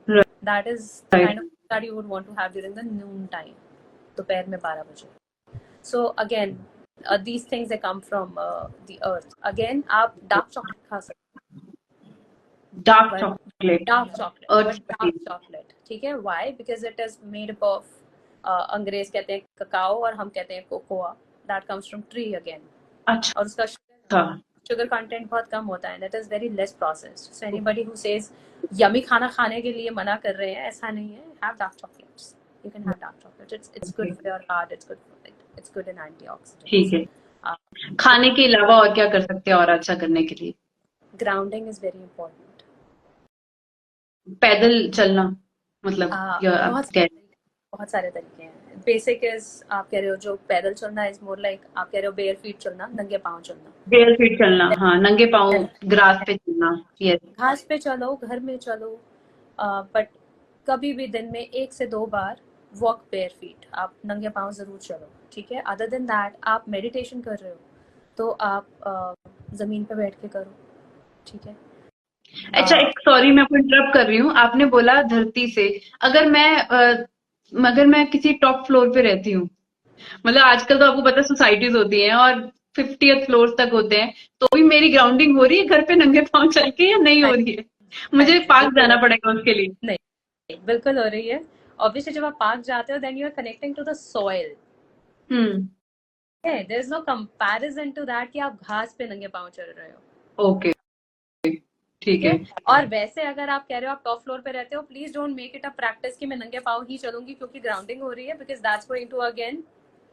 That is the kind of that you would want to have during the noon time, दोपहर में 12 बजे. So again, these things they come from the earth. Again, आप dark chocolate खा सकते हो. Dark chocolate. chocolate, dark chocolate, earth but dark material. Chocolate, ठीक है, why, because it is made up of, अंग्रेज कहते हैं ककाओ और हम कहते हैं cocoa, that comes from tree again, अच्छा, और उसका शुगर कंटेंट बहुत कम होता है, that is very less processed, so anybody who says yummy खाना खाने के लिए मना कर रहे हैं, ऐसा नहीं है, have dark chocolates, you can have dark chocolate, it's good for your heart, it's good in antioxidants. ठीक है. खाने के अलावा और क्या कर सकते हैं और अच्छा करने के लिए? Grounding is very important. पैदल चलना, मतलब या आप बहुत सारे तरीके हैं. बेसिक इज, आप कह रहे हो जो पैदल चलना इज मोर लाइक, आप कह रहे हो बेयर फीट चलना, नंगे पाँव चलना. बेयर फीट चलना, हाँ, नंगे पाँव ग्रास पे चलना. यस. घास पे चलो, घर में चलो, बट कभी भी दिन में 1 से 2 बार वॉक बेयर फीट, आप नंगे पाँव जरूर चलो, ठीक है. अदर देन दैट, आप मेडिटेशन कर रहे हो तो आप जमीन पे बैठ के करो, ठीक है. अच्छा, सॉरी मैं आपको इंटरप्ट कर रही हूँ. आपने बोला धरती से, अगर मैं किसी टॉप फ्लोर पे रहती हूँ, मतलब आजकल तो आपको पता है सोसाइटीज होती हैं और 50th फ्लोर तक होते हैं, तो भी मेरी ग्राउंडिंग हो रही है घर पे नंगे पाँव चल के या नहीं हो रही है? मुझे पार्क जाना पड़ेगा उसके लिए? नहीं, बिल्कुल हो रही है. ऑब्वियसली जब आप पार्क जाते हो, then you are connecting to the soil. There is no comparison to that कि आप घास पे नंगे पाँव चल रहे हो. ओके, ठीक है. और वैसे अगर आप कह रहे हो आप टॉप फ्लोर पे रहते हो, please don't make it a practice कि मैं नंगे पाँव ही चलूंगी क्योंकि ग्राउंडिंग हो रही है, because that's going to again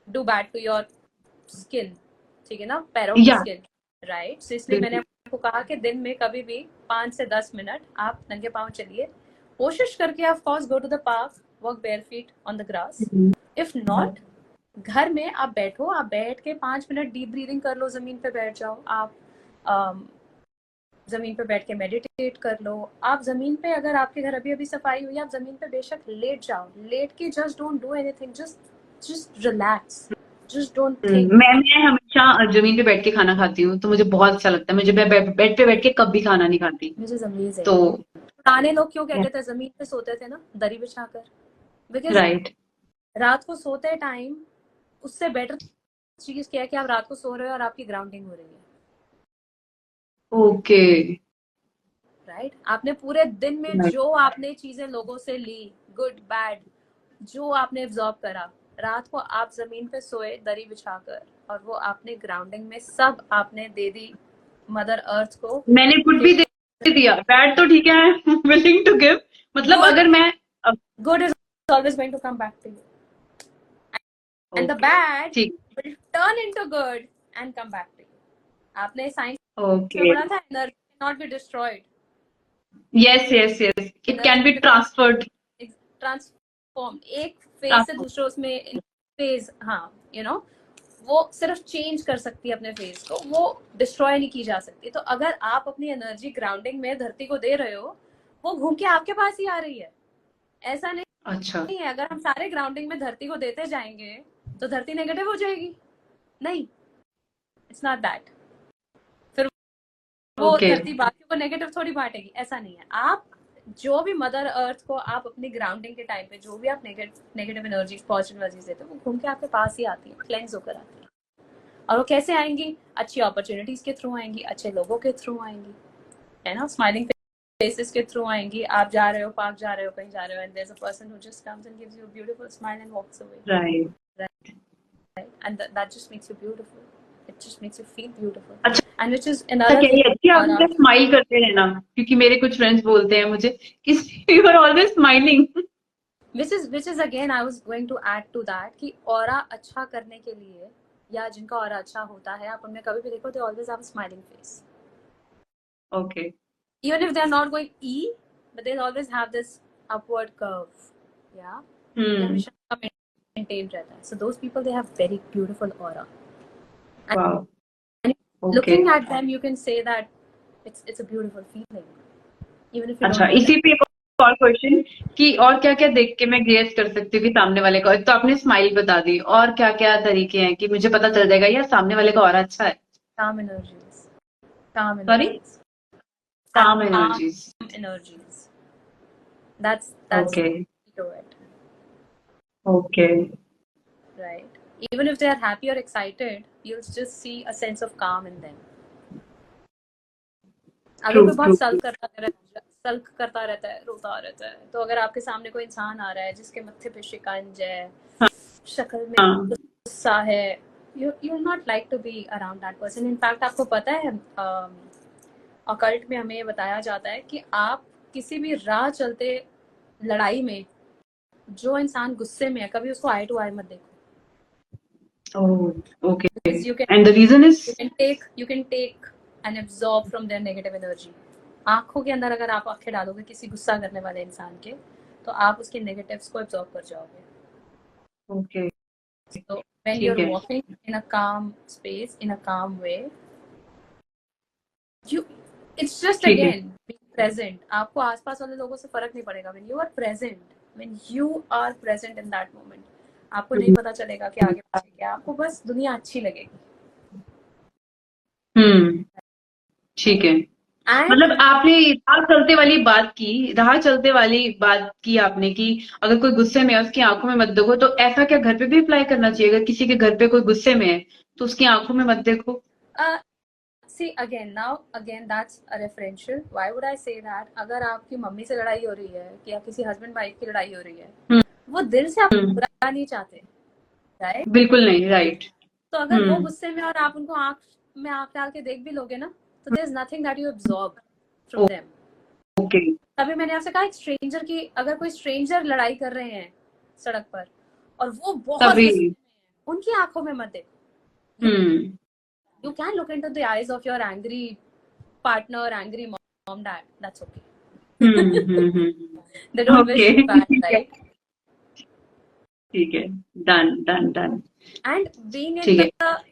do bad to your skin, ठीक है ना, पैरों की स्किन, राइट. सो इसलिए मैंने आपको कहा कि दिन में कभी भी 5 से 10 मिनट आप नंगे पाँव चलिए. कोशिश करके of course go to the park, walk bare feet on the grass. If not, घर में आप बैठो, आप बैठ के 5 मिनट डीप ब्रीदिंग कर लो, जमीन पे बैठ जाओ, आप जमीन पे बैठ के मेडिटेट कर लो. आप जमीन पे, अगर आपके घर अभी सफाई हुई, आप जमीन पे बेशक लेट जाओ, लेट के just don't do anything, just relax, just don't think. मैं हमेशा जमीन पे बैठ के खाना खाती हूँ, तो मुझे बहुत अच्छा लगता है. मुझे बेड पे बैठ के कभी खाना नहीं खाती. तो पुराने लोग क्यों कहते थे जमीन पे सोते थे ना, दरी बिछाकर, बिकॉज राइट, रात को सोते टाइम उससे बेटर चीज क्या है कि आप रात को सो रहे हो और आपकी ग्राउंडिंग हो रही है. Okay, right. आपने पूरे दिन में जो आपने चीजें लोगों से ली, गुड बैड, जो आपने एब्जॉर्ब करा, रात को आप जमीन पे सोए दरी बिछाकर, और वो आपने ग्राउंडिंग में सब आपने दे दी मदर अर्थ को. मैंने गुड भी दे दिया, बैड तो ठीक है, I am willing to give. मतलब अगर मैं good is always going to come back to you, and the bad will turn into good and come back to you. आपने साइंस में पढ़ा था, energy can not be destroyed. Yes, it can be transferred, transform, एक phase से दूसरे उसमें phase, हाँ, you know, वो सिर्फ चेंज कर सकती है अपने फेज को, वो डिस्ट्रॉय नहीं की जा सकती. तो अगर आप अपनी एनर्जी ग्राउंडिंग में धरती को दे रहे हो, वो घूम के आपके पास ही आ रही है. ऐसा नहीं, अच्छा नहीं है अगर हम सारे ग्राउंडिंग में धरती को देते जाएंगे तो धरती नेगेटिव हो जाएगी. नहीं, इट्स नॉट दैट. फिर वो धरती बाकियों को नेगेटिव थोड़ी बांटेगी, ऐसा नहीं है. आप जो भी मदर अर्थ को आप अपनी ग्राउंडिंग के टाइम पे जो भी आप नेगेटिव एनर्जी, पॉजिटिव एनर्जी देते हो, वो घूम के आपके पास ही आती है, क्लेंस होकर आती है. और वो कैसे आएंगी? अच्छी अपॉर्चुनिटीज के थ्रू आएंगी, अच्छे लोगों के थ्रू आएंगी, है ना, स्माइलिंग फेसेस के थ्रू आएंगी. आप जा रहे हो, पार्क जा रहे हो, कहीं जा रहे हो, and there is a person who just comes and gives you a beautiful smile and walks away. Right, and that just makes you beautiful. It just makes you feel beautiful. अच्छा, and which is another thing. आप मुझे smile करते रहना, क्योंकि मेरे कुछ friends बोलते हैं मुझे कि you are always smiling. Which is again I was going to add to that कि ऑरा अच्छा करने के लिए, या जिनका ऑरा अच्छा होता है, आप उनमें कभी भी देखो, they always have a smiling face. Okay. Even if they are not going E, but they always have this upward curve. Yeah. हमेशा maintained रहता है. So those people, they have very beautiful aura. Wow. And looking at them, you can say that it's a beautiful feeling. Even if you अच्छा, इसी पे एक और question कि और क्या क्या देख के मैं गेस कर सकती हूँ कि सामने वाले का, तो आपने स्माइल बता दी, और क्या क्या तरीके हैं कि मुझे पता चल जाएगा यार सामने वाले का और अच्छा है? Calm energies. Sorry? Calm energies. That's okay. To it. Okay. Right. Even if they are happy or excited, you'll just see a sense of calm in them. अगर कोई बहुत सल्क करता रहता है, रोता रहता है। तो अगर आपके सामने कोई इंसान आ रहा है जिसके मत्थे पे शिकंज है, शक्ल में हाँ गुस्सा है, you will not like to be around that person. In fact, आपको पता है ऑकल्ट में हमें ये बताया जाता है कि आप किसी भी राह चलते लड़ाई में जो इंसान गुस्से में है, कभी उसको आई टू आई मत देखो। Oh, okay. Because you And the reason is? you can take and absorb from their negative energy. आंखों के अंदर अगर आप आंखें डालोगे किसी गुस्सा करने वाले इंसान के, तो आप उसके नेगेटिव्स को एब्जॉर्ब कर जाओगे। Okay. So when ठीक you're है. walking in a calm space, in a calm way, it's just ठीक है. again being present. आपको आसपास वाले लोगों से फर्क नहीं पड़ेगा। When you are present in that moment, आपको नहीं पता चलेगा कि आगे पीछे क्या, आपको बस दुनिया अच्छी लगेगी। ठीक है. And मतलब आपने राह चलते वाली बात की आपने कि अगर कोई गुस्से में है उसकी आंखों में मत देखो, तो ऐसा क्या घर पे भी अप्लाई करना चाहिए? अगर किसी के घर पे कोई गुस्से में है तो उसकी आंखों में मत देखो. see again that's a referential. Why would I say that? अगर आपकी मम्मी से लड़ाई हो रही है या किसी हस्बैंड वाइफ की लड़ाई हो रही है, वो दिल से आप बुरा नहीं चाहते, राइट? बिल्कुल नहीं, राइट. तो अगर वो गुस्से में और आप उनको आंख में आंख डाल के देख भी लोगे ना, तो there is nothing that you absorb from them. Okay. तभी मैंने आपसे कहा, एक स्ट्रेंजर की, अगर कोई स्ट्रेंजर लड़ाई कर रहे हैं सड़क पर और वो बहुत तभी गुस्से में है, उनकी आंखों में मत देखो. You can look into the eyes of your angry partner, angry mom, dad. That's okay. They don't wish you bad, right? ठीक है. डन. And being ठीक है.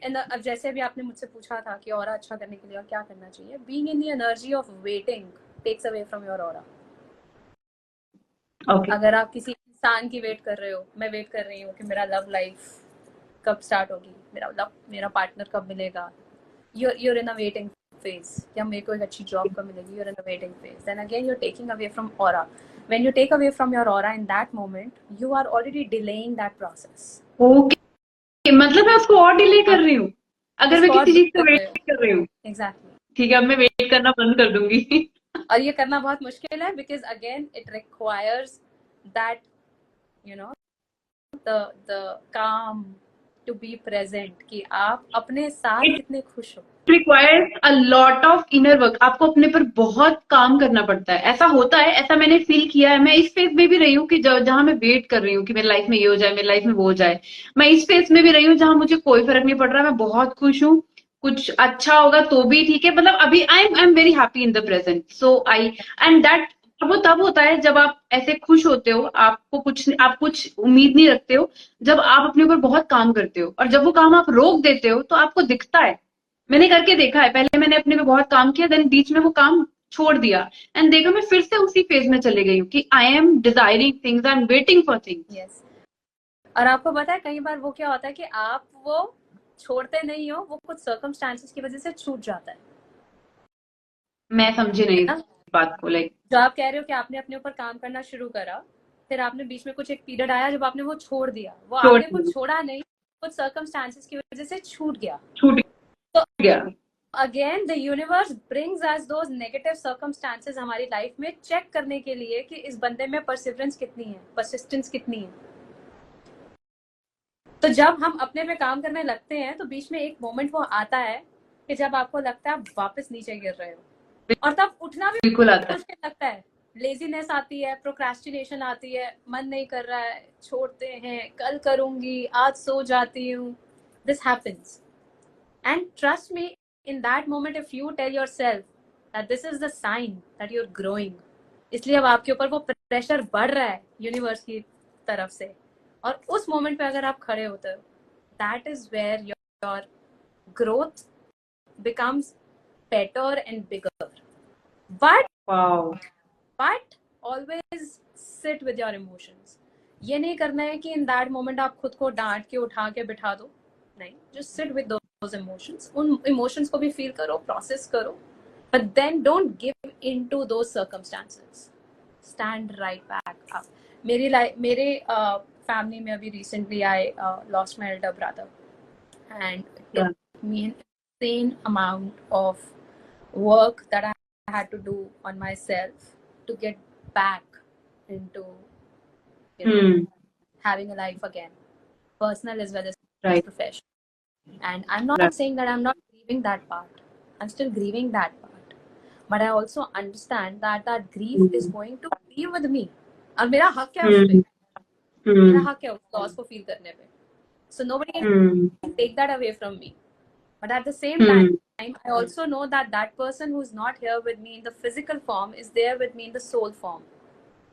in the अब जैसे भी आपने मुझसे पूछा था कि ऑरा अच्छा करने के लिए और क्या करना चाहिए, being in the energy of waiting takes away from your aura. Okay. अगर आप किसी इंसान की वेट कर रहे हो, मैं वेट कर रही हूँ कि मेरा लव लाइफ कब स्टार्ट होगी, मेरा पार्टनर कब मिलेगा, you're in a waiting phase, या मेरे को एक अच्छी जॉब कब मिलेगी, you're in a waiting phase. Then again you're taking away from aura. When you take away from your aura in that moment, you are already delaying that process. Okay. मतलब मैं उसको और डिले कर रही हूँ अगर मैं किसी चीज को वेट कर रही हूँ. Exactly. ठीक है, अब मैं वेट करना बंद कर दूंगी. और ये करना बहुत मुश्किल है, because again it requires that, you know, the calm to be present, कि आप अपने साथ कितने खुश हो. Requires a lot of inner work. आपको अपने पर बहुत काम करना पड़ता है. ऐसा होता है, ऐसा मैंने फील किया है. मैं इस फेज में भी रही हूँ कि जहां मैं वेट कर रही हूँ कि मेरी लाइफ में ये हो जाए, मेरी लाइफ में वो हो जाए. मैं इस फेज में भी रही हूँ जहां मुझे कोई फर्क नहीं पड़ रहा. मैं बहुत खुश हूँ. कुछ अच्छा होगा तो भी ठीक है. मतलब अभी I am very happy in the present. So I and that वो तब होता है जब आप ऐसे खुश होते हो, आप कुछ उम्मीद नहीं रखते हो, जब आप अपने ऊपर बहुत काम करते हो. और जब वो काम आप रोक देते हो तो आपको दिखता है. मैंने करके देखा है. पहले मैंने अपने पे बहुत काम किया, देन बीच में वो काम छोड़ दिया, एंड देखो मैं फिर से उसी फेज में चले गई हूँ कि I am desiring things, I am waiting for things. Yes. और आपको पता है कई बार वो क्या होता है कि आप वो छोड़ते नहीं हो, वो कुछ सर्कमस्टांसेस की वजह से छूट जाता है. मैं समझी नहीं बात को. लाइक जो आप कह रहे हो कि आपने अपने ऊपर काम करना शुरू करा, फिर आपने बीच में कुछ एक पीरियड आया जब आपने वो छोड़ दिया. वो आपने कुछ छोड़ा नहीं, कुछ सर्कमस्टांसेस की वजह से छूट गया. Again the universe brings us those negative circumstances हमारी लाइफ में, चेक करने के लिए कि इस बंदे में परसिवरेंस कितनी है, परसिस्टेंस कितनी है. तो जब हम अपने पे काम करने लगते हैं तो बीच में एक मोमेंट वो आता है कि जब आपको लगता है आप वापस नीचे गिर रहे हो, और तब उठना भी बिल्कुल आता है. मुश्किल लगता है. लेजीनेस आती है, प्रोक्रेस्टिनेशन आती है, मन नहीं कर रहा है, छोड़ते हैं, कल करूंगी, आज सो जाती हूँ. This happens, and trust me, in that moment if you tell yourself that this is the sign that you're growing, इसलिए अब आपके ऊपर वो प्रेशर बढ़ रहा है यूनिवर्स की तरफ से, और उस मोमेंट पे अगर आप खड़े होते हो, that is where your growth becomes better and bigger. But always sit with your emotions. ये नहीं करना है कि in that moment आप खुद को डांट के उठा के बिठा दो. नहीं, just sit with those emotions. उन emotions को भी feel करो, process करो, but then don't give into those circumstances. Stand right back up. मेरे family में अभी recently I lost my elder brother, and it took me an insane amount of work that I had to do on myself to get back into, you know, having a life again, personal as well as Right. professional. And I'm not Right. saying that I'm not grieving that part. I'm still grieving that part. But I also understand that that grief is going to be with me. और मेरा हक है उस पे. मेरा हक है उस loss को feel करने पे. So nobody can take that away from me. But at the same time, I also know that that person who's not here with me in the physical form is there with me in the soul form.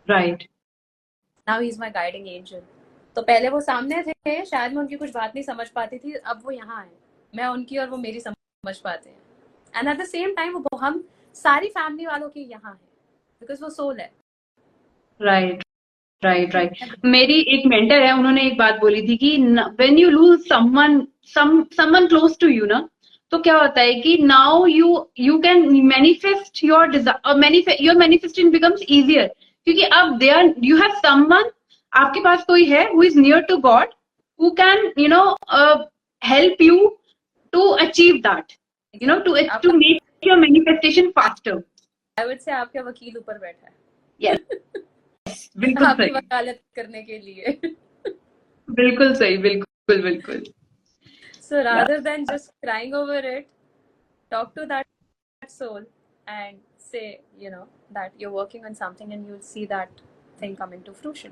Right. Now he's my guiding angel. तो पहले वो सामने थे, शायद मैं उनकी कुछ बात नहीं समझ पाती थी, अब वो यहाँ है, मैं उनकी और वो मेरी समझ पाते हैं. And at the same time वो हम सारी फैमिली वालों के यहाँ है, बिकॉज वो सोल है. Right right right. मेरी एक मेंटर है, उन्होंने एक बात बोली थी कि when you lose someone close to you ना, तो क्या होता है कि now you can manifest your manifesting becomes easier, क्योंकि अब they are you have someone, आपके पास कोई है who is near to God, who can help you to achieve that, to make your manifestation faster. I would say आपका वकील ऊपर बैठा है. यस, बिल्कुल आपकी सही, वकालत करने के लिए. बिल्कुल सही, बिल्कुल बिल्कुल. So rather than just crying over it, talk to that soul and say, that you're working on something and you'll see that thing coming to fruition.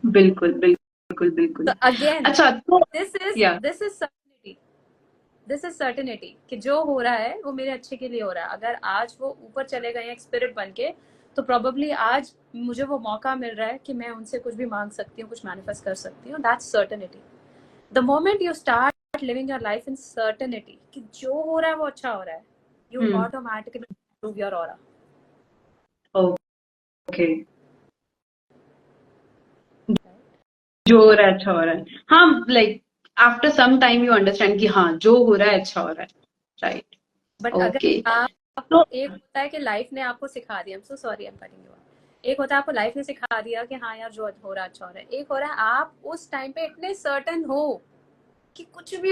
बिल्कुल बिल्कुल बिल्कुल. So again, अच्छा, तो this is certainty. This is certainty कि जो हो रहा है वो मेरे अच्छे के लिए हो रहा है. अगर आज वो ऊपर चले गए हैं स्पिरिट बन के, तो probably आज मुझे वो मौका मिल रहा है कि मैं उनसे कुछ भी मांग सकती हूँ, कुछ मैनिफेस्ट कर सकती हूँ. That's certainty. The moment you start living your life in certainty कि जो हो रहा है वो अच्छा हो रहा है, you automatically improve your aura. Okay. जो हो रहा है अच्छा हो रहा है. हाँ, like after some time you understand कि हाँ जो हो रहा है अच्छा हो रहा है. Right. But Okay. अगर आपको एक होता है कि लाइफ ने आपको सिखा दिया, I'm so sorry I'm cutting you off. एक होता है आपको लाइफ ने सिखा दिया कि हाँ यार जो हो रहा है अच्छा हो रहा है. एक हो रहा है आप उस टाइम पे इतने सर्टन हो कि कुछ भी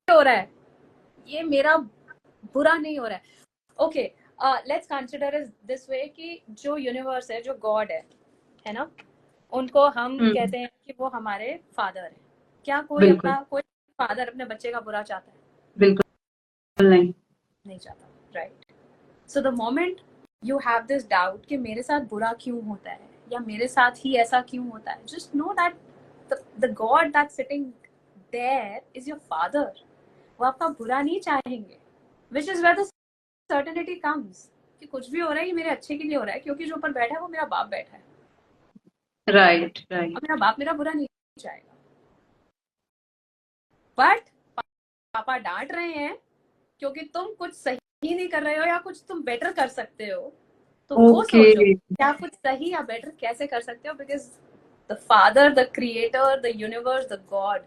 हो रहा है, ये मेरा बुरा नहीं हो रहा है. Okay, let's consider it this way कि जो यूनिवर्स है, जो गॉड है ना, उनको हम कहते हैं कि वो हमारे फादर है. क्या कोई फादर अपने बच्चे का बुरा चाहता है? बिल्कुल नहीं चाहता. Right. So the moment you have this doubt कि मेरे साथ बुरा क्यों होता है या मेरे साथ ही ऐसा क्यों होता है, just know that the God that sitting there is your father. वो आपका बुरा नहीं चाहेंगे, which is where the certainty comes कि कुछ भी हो रहा है ये मेरे अच्छे के लिए हो रहा है, क्योंकि जो ऊपर बैठा है वो मेरा बाप बैठा है. राइट. मेरा बाप मेरा बुरा नहीं चाहेगा. बट पापा डांट रहे हैं क्योंकि तुम कुछ सही नहीं कर रहे हो या कुछ तुम बेटर कर सकते हो, तो वो सोचो क्या कुछ सही या बेटर कैसे कर सकते हो, because the father, the creator, the universe, the God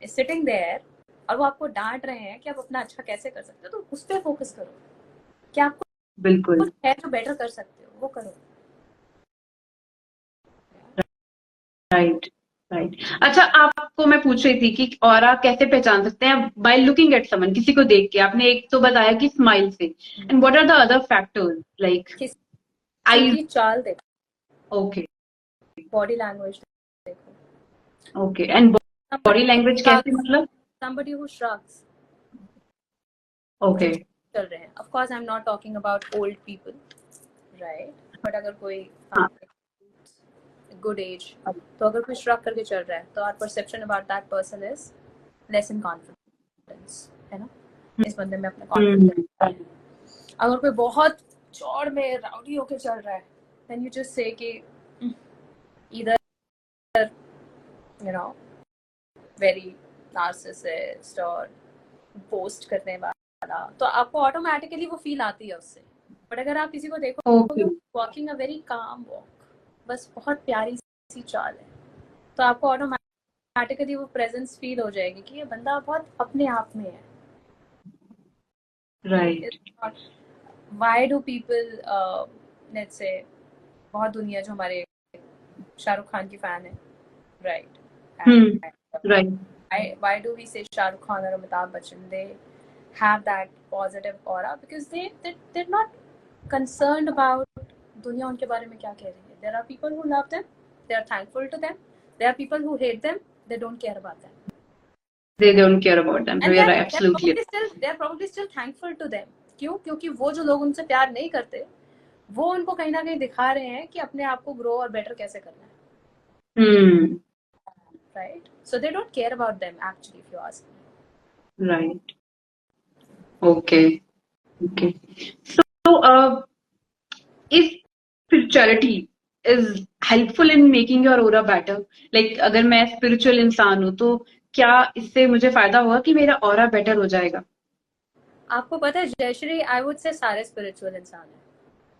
is sitting there और वो आपको डांट रहे हैं कि आप अपना अच्छा कैसे कर सकते हो. तो उस पर फोकस करो. क्या आपको बिल्कुल कुछ है जो बेटर कर सकते हो, वो करो. राइट. अच्छा, आपको मैं पूछ रही थी कि ऑरा कैसे पहचान सकते हैं बाय लुकिंग एट समवन, किसी को देख के. आपने एक तो बताया कि स्माइल से, and what are the other factors like I चाल देखो. ओके. बॉडी लैंग्वेज देखो. ओके. एंड बॉडी लैंग्वेज कैसे, मतलब somebody who shrugs. Okay. चल रहे हैं. Of course, I'm not talking about old people, right? But अगर कोई good age, तो अगर कोई shrug करके चल रहा है, तो our perception about that person is less in confidence, है ना? इस बंदे में अपना confidence. अगर कोई बहुत चौड़ में rowdy होके चल रहा है, then you just say कि either very नार्सिसिस्ट और पोस्ट करने वाला, तो आपको ऑटोमेटिकली वो फील आती है उससे. बट अगर आप किसी को देखो walking a very calm walk, बस बहुत प्यारी सी चाल है, तो आपको ऑटोमेटिकली वो प्रेजेंस फील हो जाएगी कि ये बंदा बहुत अपने आप में है. Right. Why do people let's say बहुत दुनिया जो हमारे शाहरुख खान की फैन है, right. Right. Why do we say Shah Rukh Khan or Amitabh Bachchan? They have that positive aura because they're not concerned about दुनिया उनके बारे में क्या कह रही है. There are people who love them, they are thankful to them, there are people who hate them, they don't care about them. They don't care about them. And You're absolutely they're probably still thankful to them. क्यों? क्योंकि वो जो लोग उनसे प्यार नहीं करते, वो उनको कहीं ना कहीं दिखा रहे हैं कि अपने आप को ग्रो और बेटर कैसे करना है. Right? So they don't care about them actually, if you ask me. Right. Okay. So, if spirituality is helpful in making your aura better, like अगर मैं spiritual इंसान हूँ तो क्या इससे मुझे फायदा होगा कि मेरा ऑरा बेटर हो जाएगा? आपको पता है जयश्री, आई वुड से सारे स्पिरिचुअल इंसान है.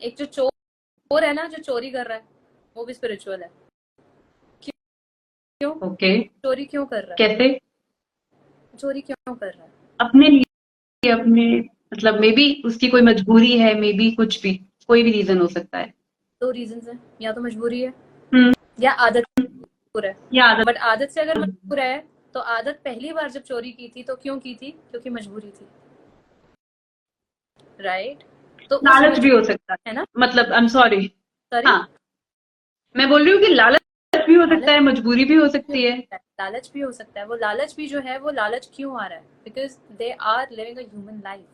एक जो चोर है ना, जो चोरी कर रहा है, वो भी स्पिरिचुअल है. क्यों? ओके. चोरी क्यों कर रहा है? कैसे? चोरी क्यों कर रहा है? अपने लिए, अपने मतलब मे बी उसकी कोई मजबूरी है, मे बी कुछ भी, कोई भी रीजन हो सकता है. 2 रीजंस हैं, या तो मजबूरी है या आदत मजबूर है. या आदत. बट आदत से अगर मजबूर है तो आदत पहली बार जब चोरी की थी तो क्यों की थी? क्योंकि मजबूरी थी. राइट? तो लालच भी हो सकता है ना. मतलब आई एम सॉरी. सॉरी, हाँ, मैं बोल रही हूँ कि लालच भी हो सकता है, मजबूरी भी हो सकती है. लालच भी हो सकता है. वो लालच भी जो है, वो लालच क्यों आ रहा है? Because they are living a human life.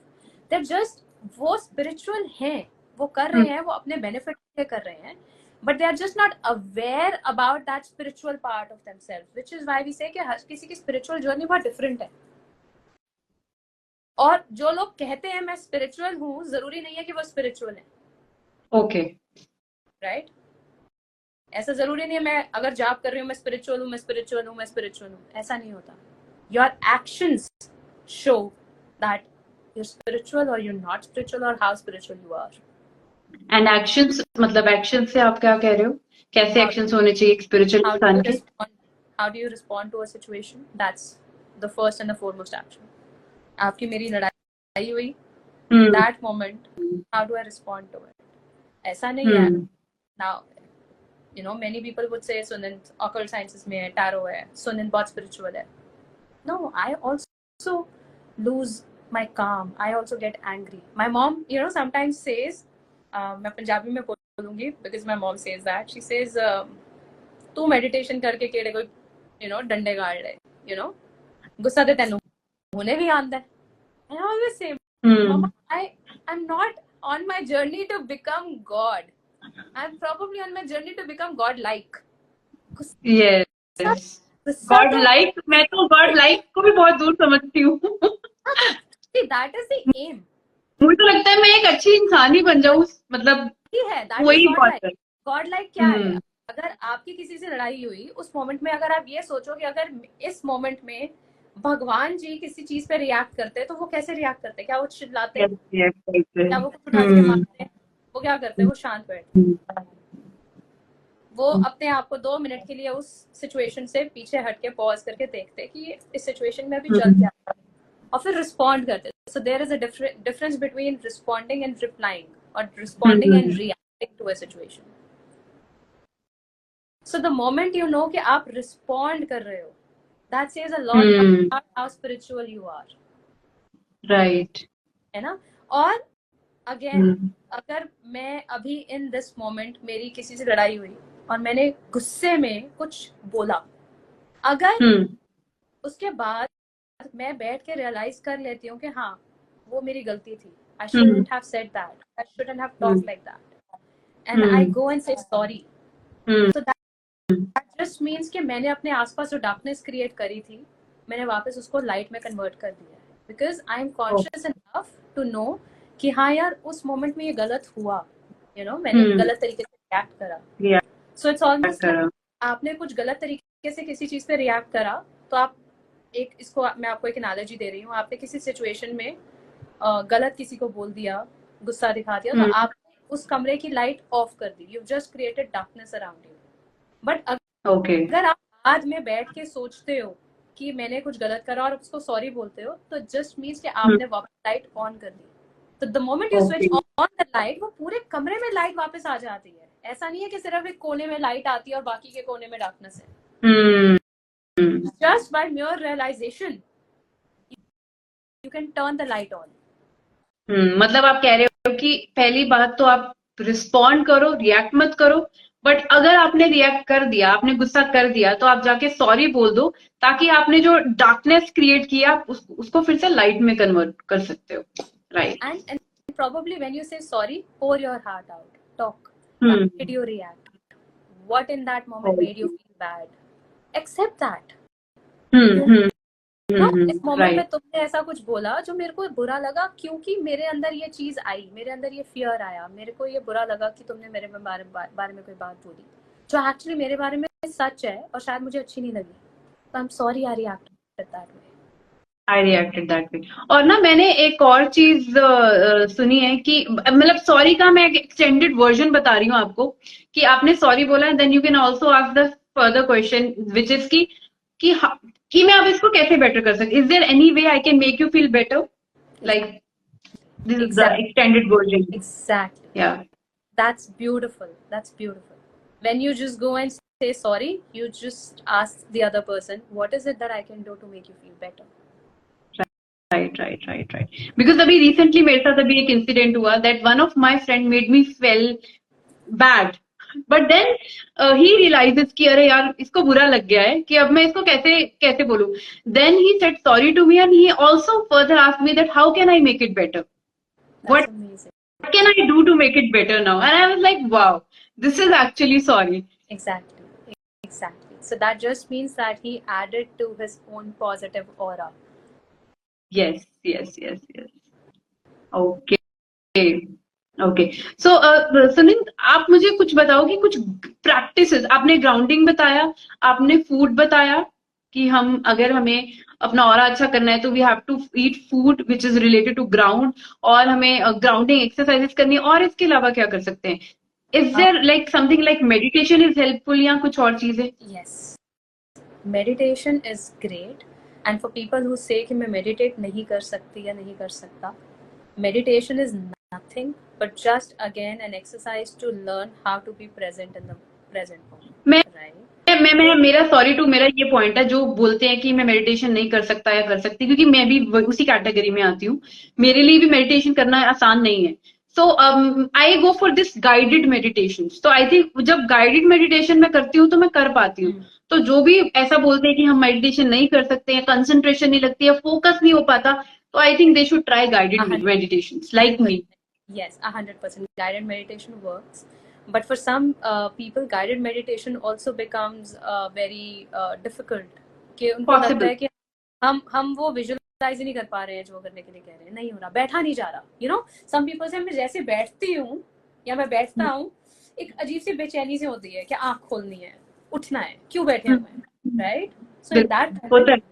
They just, वो स्पिरिचुअल हैं, वो कर रहे हैं, वो अपने बेनिफिट के कर रहे हैं, but they are just not aware about that spiritual part of themselves, which is why we say कि हर किसी की spiritual journey बहुत different है. और जो लोग कहते हैं मैं spiritual हूँ, जरूरी नहीं है कि वो spiritual है. ओके. राइट? ऐसा जरूरी नहीं है मैं अगर जाप कर रही हूँ मैं spiritual हूँ, मैं spiritual हूँ, मैं spiritual हूँ. ऐसा नहीं होता. Your actions show that you're spiritual or you're not spiritual or how spiritual you are. And actions, मतलब एक्शन से आप क्या कह रहे हो? कैसे एक्शंस होने चाहिए एक स्पिरिचुअल इंसान के? How do you respond to a situation? That's the first and the foremost action. आपकी मेरी लड़ाई हुई, that moment, how do I respond to it? ऐसा नहीं है. Now, you know, many people would say सुनिन occult sciences में है, tarot है, सुनिन बहुत spiritual है. No, I also lose my calm. I also get angry. My mom, you know, sometimes says, मैं पंजाबी में बोलूंगी because my mom says that. She says, तू meditation करके केड़े कोई, you know, डंडे गाड़ ले, you know, गुस्सा ते तैनू होने भी आंदा है. And I always say, Mama, I'm not on my journey to become God. I'm probably on my journey to become God-like. Yes. God-like, मैं तो God-like को भी बहुत दूर समझती हूँ. See, that is the aim. मुझे तो लगता है मैं एक अच्छी इंसान ही बन जाऊँ, मतलब वही बात है. God-like क्या है? अगर आपकी किसी से लड़ाई हुई, उस मोमेंट में अगर आप ये सोचो कि अगर इस मोमेंट में भगवान जी किसी चीज पे रिएक्ट करते तो वो कैसे रिएक्ट करते? क्या वो चिल्लाते? क्या वो कुछ उठा के मारते? वो क्या करते? वो शांत बैठते. वो अपने आप को 2 मिनट के लिए उस सिचुएशन से पीछे हट के पॉज करके देखते कि इस सिचुएशन में अभी चल क्या रहा है, और फिर रिस्पॉन्ड करते. So there is a difference between responding and replying और responding and reacting to a situation. So the moment you know कि आप रिस्पॉन्ड कर रहे हो, that says a lot about how spiritual you are. Right. है ना? और again, अगर मैं अभी in this moment मेरी किसी से लड़ाई हुई और मैंने गुस्से में कुछ बोला, अगर उसके बाद मैं बैठ के रियलाइज कर लेती हूँ कि हाँ वो मेरी गलती थी, I shouldn't have said that, I shouldn't have talked like that, and I go and say sorry. So that just means कि मैंने अपने आसपास जो डार्कनेस क्रिएट करी थी, मैंने वापस उसको लाइट में कन्वर्ट कर दिया है. Because I am conscious enough to know कि हाँ यार उस मोमेंट में ये गलत हुआ, यू नो, मैंने गलत तरीके से रिएक्ट करा. सो इट्स ऑलमोस्ट आपने कुछ गलत तरीके से किसी चीज पे रिएक्ट करा तो आप एक, इसको मैं आपको एक एनालॉजी दे रही हूँ, आपने किसी सिचुएशन में गलत किसी को बोल दिया, गुस्सा दिखा दिया, तो आपने उस कमरे की लाइट ऑफ कर दी. You just created darkness around you. But अगर आप बाद में बैठ के सोचते हो कि मैंने कुछ गलत करा और उसको सॉरी बोलते हो, तो जस्ट मीन्स कि आपने वापस लाइट ऑन कर दी. तो the moment you switch on the light, वो पूरे कमरे में लाइट वापस आ जाती है. ऐसा नहीं है कि सिर्फ एक कोने में लाइट आती है और बाकी के कोने में डार्कनेस है. Just by mere realisation you can turn the light on. मतलब आप कह रहे हो कि पहली बात तो आप रिस्पॉन्ड करो, रिएक्ट मत करो। बट अगर आपने रिएक्ट कर दिया, आपने गुस्सा कर दिया, तो आप जाके सॉरी बोल दो, ताकि आपने जो डार्कनेस क्रिएट किया उसको फिर से लाइट में कन्वर्ट कर सकते हो। Right. And probably when you say sorry, pour your heart out. Talk. How did you react? What in that moment made you feel bad? Accept that. इस मोमेंट में तुमने ऐसा कुछ बोला जो मेरे को बुरा लगा, क्योंकि मेरे अंदर ये चीज आई, मेरे अंदर ये फियर आया, मेरे को ये बुरा लगा कि तुमने मेरे बारे में कोई बात बोली जो एक्चुअली मेरे बारे में सच है और शायद मुझे अच्छी नहीं लगी। तो आई am sorry I reacted that way. I reacted that way. और ना मैंने एक और चीज सुनी है कि मतलब सॉरी का मैं एक एक्सटेंडेड वर्जन बता रही हूँ आपको, कि आपने सॉरी बोला है, then you can also ask the further question which is कि मैं अब इसको कैसे बेटर कर सकती, is there any way I can make you feel better, like this is the extended version. Exactly. Yeah. That's beautiful. That's beautiful. When you just go and say sorry, you just ask the other person, what is it that I can do to make you feel better? Right. Because अभी recently मेरे साथ अभी एक incident हुआ that one of my friend made me feel bad, but then he realises कि अरे यार इसको बुरा लग गया है, कि अब मैं इसको कैसे कैसे बोलूं। Then he said sorry to me and he also further asked me that how can I make it better, That's amazing. what can I do to make it better now? And I was like, wow, this is actually sorry. Exactly. So that just means that he added to his own positive aura. Yes. Okay so Sunil, आप मुझे कुछ बताओ कि कुछ practices, आपने grounding बताया, आपने food बताया कि हम अगर हमें अपना ऑरा अच्छा करना है तो we have to eat food which is related to ground, और हमें ग्राउंडिंग एक्सरसाइजेस करनी है, और इसके अलावा क्या कर सकते हैं? Is there like something like meditation is helpful, या कुछ और चीजें? Yes. Meditation is great. And for people who say कि मैं meditate नहीं कर सकती या नहीं कर सकता, meditation is nothing but just again an exercise to learn how to be present in the present moment. मैं मेरा सॉरी टू मेरा ये पॉइंट है, जो बोलते हैं कि मैं मेडिटेशन नहीं कर सकता या कर सकती, क्योंकि मैं भी उसी कैटेगरी में आती हूँ। मेरे लिए भी मेडिटेशन करना आसान नहीं है। So I go for this guided meditation. तो आई थिंक जब गाइडेड मेडिटेशन मैं करती हूँ तो मैं कर पाती हूँ। तो जो भी ऐसा बोलते हैं कि हम मेडिटेशन नहीं कर सकते हैं, कंसंट्रेशन नहीं लगती है, फोकस नहीं हो पाता, तो I think they should try guided meditation like me. Yes, 100%. Guided meditation works. But for some people, guided meditation also becomes very difficult. कि उनको लगता है कि हम वो विजुअलाइज नहीं कर पा रहे हैं जो करने के लिए कह रहे हैं, नहीं हो रहा, बैठा नहीं जा रहा। You know, some people से मैं जैसे बैठती हूँ या मैं बैठता हूँ, एक अजीब सी बेचैनी से होती है कि आंख खोलनी है, उठना है, क्यों बैठे हुए हैं, right? So in that time,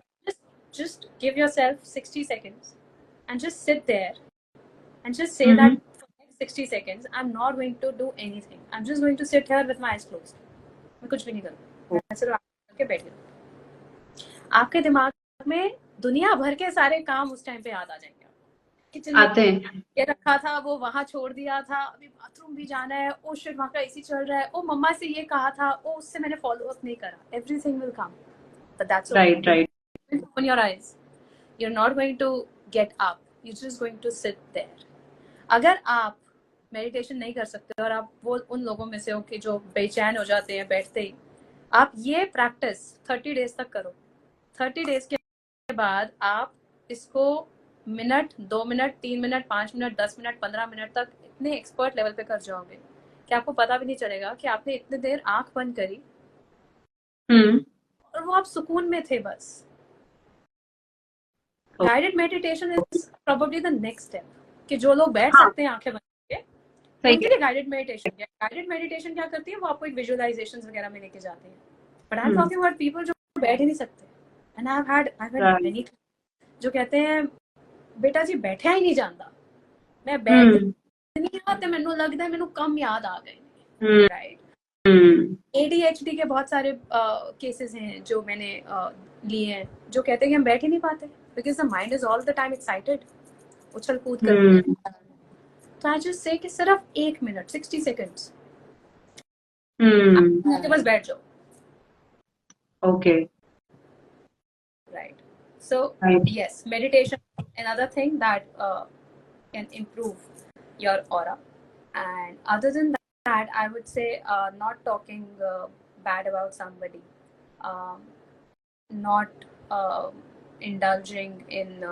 just give yourself 60 seconds and just sit there and just say that for the next 60 seconds I'm not going to do anything. I'm just going to sit here with my eyes closed. मैं कुछ भी नहीं करूँगा, मैं सिर्फ आके बैठी रहूँगी। आपके दिमाग में दुनिया भर के सारे काम उस टाइम पे याद आ जाएंगे। किचन में ये रखा था, वो वहाँ छोड़ दिया था, अभी बाथरूम भी जाना है, ओ शिट वहाँ का एसी चल रहा है, ओ मम्मा से ये कहा था, ओ उससे मैंने फॉलो अप नहीं करा। Everything will come, but that's okay. Right. Open your eyes. You're not going to get up. You're just going to sit there. अगर आप मेडिटेशन नहीं कर सकते और आप वो उन लोगों में से हो कि जो बेचैन हो जाते हैं बैठते ही, आप ये प्रैक्टिस 30 डेज तक करो। 30 डेज के बाद आप इसको minute, 2 minute, 3 minute, 5 minute, 10 minute, 15 minute तक इतने एक्सपर्ट लेवल पे कर जाओगे कि आपको पता भी नहीं चलेगा कि आपने इतने देर आंख बंद करी और वो आप सुकून में थे बस। Guided meditation is probably the next step, कि जो लोग बैठ सकते हैं आंखें बंद करके, उनके लिए गाइडेड मेडिटेशन। गाइडेड मेडिटेशन क्या करती है, वो आपको एक विजुअलाइजेशंस वगैरह में लेके जाती है। But I am talking about people जो बैठ ही नहीं सकते। And I have had many जो कहते हैं बेटा जी बैठा ही नहीं जाता, मैं बैठ नहीं आते, मैनू लगता है मैनू कम याद आ गए। राइट। ADHD के बहुत सारे केसेस हैं जो मैंने लिए हैं, जो कहते हैं कि हम बैठ ही नहीं पाते because the mind is all the time excited, उछल कूद कर। तो आई जस्ट से कि सिर्फ 1 मिनट 60 सेकंड्स आपके पास बैठ जाओ। Okay, right. So yes, meditation another thing that can improve your aura. And other than that, I would say not talking bad about somebody, um, not indulging in